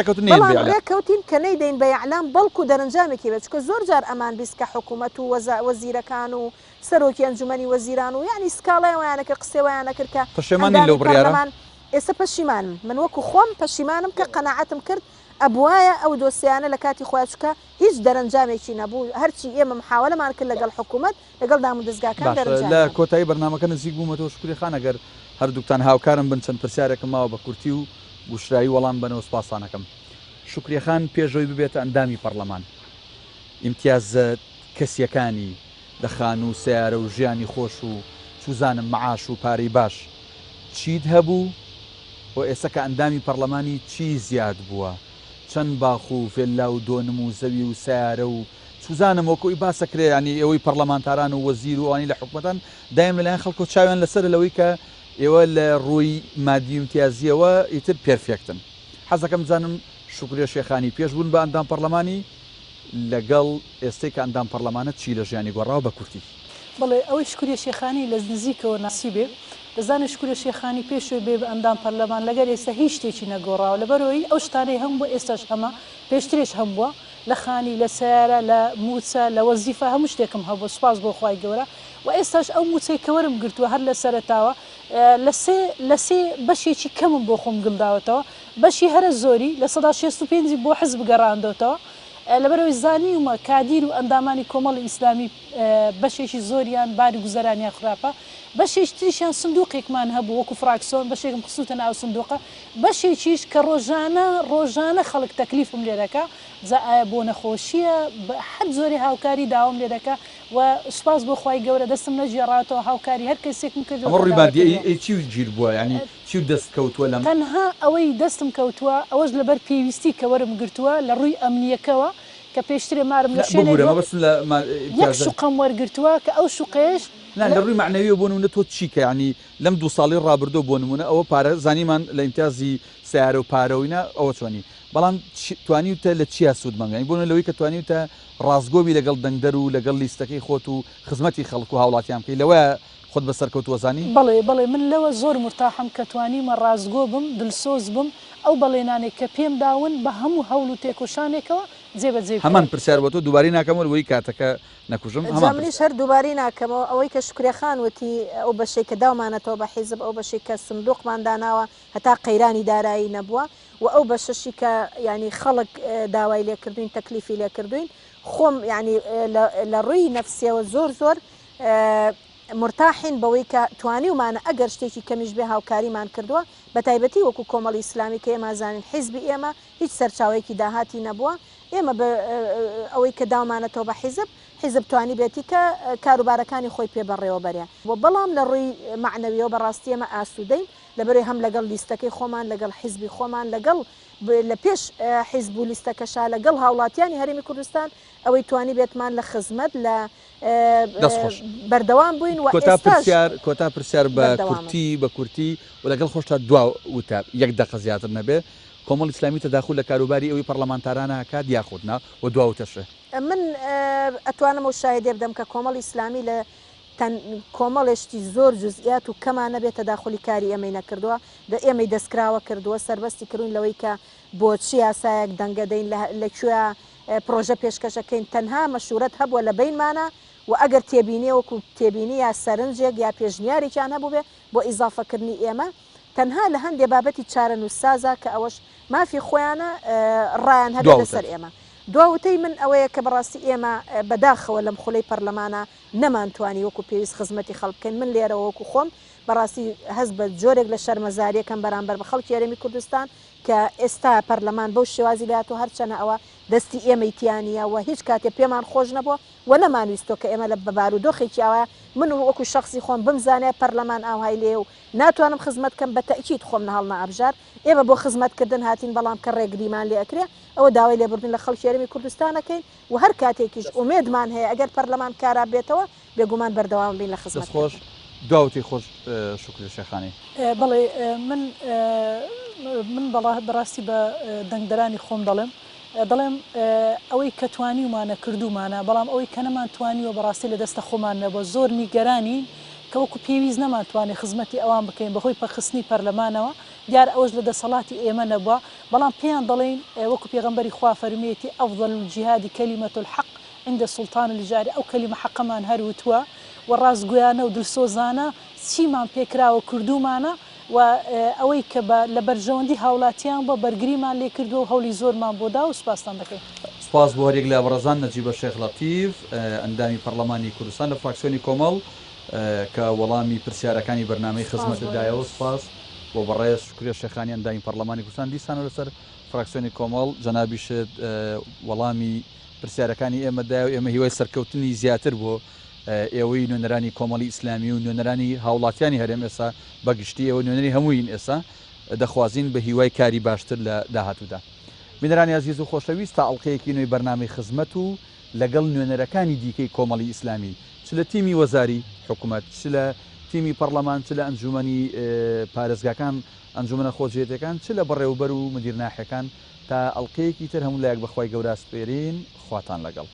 ڕێکەوتین کە نەیدەین بە ئیعلام بەڵکو دەرەنجامێکی بێت چکە زۆر جار ئەمان بیست کە حکوومەت و وەزیرەکان و سەرۆکی ئەنجومەنی وەزیران و یعنی سکاڵای ویانە کرد قسەوەیانە کرد کە پەشێمانی لەو بڕیارە ئێستا پەشیمانم من وەکو خۆم پەشیمانم کە قەناعەتم کرد ئەبوایە ئەو دۆسیانە لە کاتی خۆیانچکە هیچ دەرەنجامێکی نەبوو هەرچی ئێمە محاولەمان کرد لەگەڵ حکوومەت لەگەڵ دامودەستگاکان دەرەنجام لە کۆتایی بەرنامەکە نزیک بوومەتەوە شکوری خان ئەگەر هەردووکتان هاوکارم بن چەند پرسیارێکم ماوە بە کورتی و گوشرایی وەڵام بنەوە سپاسانەکەم شکری خان پێشەوەی ببێتە ئەندامی پەرلەمان ئیمتیازە کەسیەکانی دەخان و سیارە و ژیانی خۆش و سوزانم معاش و پارەی باش چیت هەبوو و ئێستا کە ئەندامی پەرلەمانی چی زیاد بووە چەند باخ و فێلا و دۆنم و زەوی و سیارە و سوزانم وەکۆی باسەکرێ ینی ئەوەی پەرلەمانتاران و وەزیر و ئەوانی لە حکوومەتان دایم لەلایەن خەڵکو چاویان لەسەر لەوەی کە ئێوە لە ڕووی مادی امتیازیەوە ئیتر پێرفێکتن حەزەکەم بزانم شکریە شێخانی پێش بوون بە ئەندام پەرلەمانی لەگەڵ ئێستەی کە ئەندام پەرلەمانە چی لە ژیانی گۆڕاوە بە کورتی بڵێ ئەوەی شکریە شێخانی لە نزیکەوە ناسی بێ دەزانێت شکریە شێخانی پێشوێ بێ بە ئەندام پەرلەمان لەگەر ئێستا هیچ شتێکی نەگۆڕاوە لەبەرەوەی ئەو شتانەی هەم بۆ ئێستاش هەمە پێشترێش هەم بووە لە خانی لە سیارە لە موچە لە وەزیفە هەموو شتێکم هەبوو سوپاس بۆ خوای گەورە و ئێستاش ئەو موچەی کەوەرم گرتووە هەر لە سەرەتاوە لە سێ بەشێکی کەمم بۆ خۆم گڵداوەتەوە بەشی هەرە زۆری لە 165 بۆ حزب گەڕاندەوەتەوە لەبەرەوەی زانی ومە کادیر و ئەندامانی کۆمەڵی ئیسلامی بەشێکی زۆریان باری گوزەرانیان خراپە بەشێک تریشیان سندوقێکمان هەبوو وەکو فراکسۆن بەشێکم خسووتە ناو سندوقە بەشێکیش کە ڕۆژانە خەڵک تەکلیفم لێ دەکا جا ئایا بۆ نەخۆشیە حەد زۆری هاوکاری داوام لێ دەکا و سوپاس بۆ خوای گەورە دەستم نەژێڕاتەوە هاوکاری هەر کەسێکم کرد چی گیر بووە ینی چی دەست کەوتووە لەم تەنها ئەوەی دەستم کەوتووە ئەوەش لەبەر پێویستی کە وەرم گرتووە لە ڕووی ئەمنیەکەوە کە پێشترێ مارم لە شوێنێک شوقەم وەرگرتووە کە ئەو شوقێش لە ڕووی معنەویە بۆ نمونە تۆ چیکە ینی لەم 2 ساڵی ڕابردۆ بۆ نمونە ئەوە پارە زانیمان لە ئیمتیازی سیارە و پارەوەینە ئەوە چۆنی بەڵام توانیتە لە چیا سوود مەنگانی بۆنە لەوەی کە توانیتە ڕازگۆبی لەگەڵ دەنگدەر و لەگەڵ لیستەکەی خۆت و خزمەتی خەڵک و هاوڵاتیان بکەی لەوە خۆت بەسەر کەوتوەزانی بڵێ من لەوە زۆر مرتاحم کە توانیمە ڕازگۆ بم دڵسۆز بم ئەو بەڵێنانێک کە پێم داون بە هەموو هەوڵ و تێکۆشانێکەوە جێبەجێ هەمان پرسیار بۆ تۆ دووباری ناکەمەوە وەی کاتەکە نەکوژم هەمانیش هەر دووباری ناکەمەوە ئەوەی کە شکرێخان وتی ئەو بەشێک کە داومانەتەوە بە حیزب ئەو بەشێک کە سندوقمان داناوە هەتا قەیرانی دارایی نەبووە و ئەو بەشەشی کە ینی خەڵک داوای لێکردوین تەکلیفی لێکردوین خۆم ینی لە ڕووی نەفسیەوە زۆر مرتاحین بەوەی کە توانیومانە ئەگەر شتێکی کەمیش بێ هاوکاریمان کردووە بە تایبەتی وەکو کۆمەڵی ئیسلامی کە ئێمە زانین حیزبی ئێمە هیچ سەرچاوەیەکی داهاتی نەبووە ئێمە ئەوەی کە داومانەتەوە بە حیزب توانی بێتی کە کاروبارەکانی خۆی پێ بەڕێوە بەرێ بەڵام لە ڕووی معنەویەوە بەڕاستی ئێمە ئاسوودەین لەبەرەوەی هەم لەگەڵ لیستەکەی خۆمان لەگەڵ حیزبی خۆمان لەگەڵ لە پێش حیزب و لیستەکەشا لەگەڵ هاوڵاتیانی هەرێمی کوردستان ئەوەی توانی بێتمان لە خزمەت لە بەردەوام بووین و کۆتا پرسیار بە کورتی و لەگەڵ خۆشتا دوا وتە یەک دقە زیاتر نەبێ کۆمەڵ ئیسلامی تەداخل لە کاروباری ئەوەی پەرلەمانتارانە کات یاخودنا و دواوتەشە من ئەتوانم و شایدێ بدەم کە کۆمەڵ ئیسلامی لە کۆمەڵێشتی زۆر جزئیات و کەمانە بێت تەداخلی کاری ئێمەی نەکردووە ئێمەی دەستکراوە کردووە سەربەستی کردوین لەوەی کە بۆچی یاسایەک دەنگەدەین لەکوێ پرۆژە پێشکەشەکەین تەنها مەشورەت هەبووە لە بینمانە و ئەگەر تێبینێ وەکو تێبینی یا سەرنجێک یا پێشنیارێکیان هەبوو بێ بۆ ئیزافەکردنی ئێمە تەنها لە هەندێک بابەتی چارە نووسازە کە ئەوەش مافی خۆیانە ڕایان هەبێ لەسەر ئێمە دواوتەی من ئەوەیە کە بەڕاستی ئێمە بەداخەوە لەم خولەی پەرلەمانە نەمانتوانی وەکو پێویست خزمەتی خەڵکەین من لێرە وەکو خۆم بەڕاستی هەست بە جۆرێک لە شەرمەزاریەکەم بەرامبەر بە خەڵکی هەرێمی کوردستان کە ئێستا پەرلەمان بەو شێوازی لاتۆ هەرچەنە ئەوە دەستی ئێمەیتیانە و هیچ کاتێ پێمان خۆش نەبووە و نەمانویستۆ کە ئێمە لە بەبارودۆخێکیاوە من وەکو شخصی خۆم بمزانێ پەرلەمان ئاوهای لێ و ناتوانم خزمەتکەم بە تەکید خۆم نەهەڵنا ئەبژار ئێمە بۆ خزمەتکردن هاتین بەڵام کە ڕێگریمان لێ ئەکرێ ئەوە داوای لێبوردن لە خەڵکی هەرێمی کوردستانەکەین و هەر کاتێکیش ئومێدمان هەیە ئەگەر پەرلەمان کارا بێتەوە بێگومان بەردەوام بین لە خزمەت خۆش داوتی خۆش شکر شێخانی بەڵێ من بەڕاستی بە دەنگدەرانی خۆم دەڵێم ئەوەی کە توانیمانە کردومانە بەڵام ئەوەی کە نەمانتوانیوە بەڕاستی لە دەستە خۆمان نەبووە زۆر نیگەرانی کە وەکو پێویست نەمانتوانێت خزمەتی ئەوان بکەین بەهۆی پەخستنی پەرلەمانەوە دیار ئەوەش لە دەسەڵاتی ئێمە نەبووە بەڵام پێیان دەڵێن وەکو پێغەمبەری خوا فەرمێتی ئەفضل الجیهاد کەلیمەة الحق عند السلطان الجاري ئەو کەلیمە حەقەمان هەروتووە و ڕاستگویانە و دڵسۆزانە چیمان پێکراوە کردومانە و ئەوەی کە لە بەرژەوەندی هاوڵاتیان بە بەرگریمان لێ کردو و هەولی زۆرمان بۆدا و سوپاسان دەکەین. سپاس بۆ هەرێک لە بەڕێزان نەجیبە شێخ لەتیف ئەندامی پەرلەمانی کوردستان لە فراکسیۆنی کۆمەڵ کە وەڵامی پرسیارەکانی بەرنامەی خزمەتدایەوە سپاس بۆ بەڕێز شکریە شێخانی ئەندامی پەرلەمانی کوردستان دیسانە لەسەر فراکسیۆنی کۆمەڵ جەنابیشت وەڵامی پرسیارەکانی ئێمەدای و ئێمە هیوای سەرکەوتنی زیاتر بۆ ئێوەی نوێنەرانی کۆمەڵی ئیسلامی و نوێنەرانی هاوڵاتیانی هەرێم ئێستا بەگشتی ئەوە نوێنەری هەمووین ئێستا دەخوازین بە هیوای کاری باشتر لە داهاتوودا. بینەرانی عزیز و خۆشەویست تا ئەڵقەیەکی نوێی بەرنامەی خزمەت و لەگەڵ نوێنەرەکانی دیکەی کۆمەڵی ئیسلامی چ لە تیمی وەزاری حکوومەت چ لە تیمی پەرلەمان چ لە ئەنجومەنی پارێزگاکان ئەنجومەنە خۆجێتەکان چ لە بەڕێوبەر و مدیرناحەکان تا ئەڵقەیەکی تر هەموو لایەک بەخوای گەورە سپێرین خواتان لەگەڵ.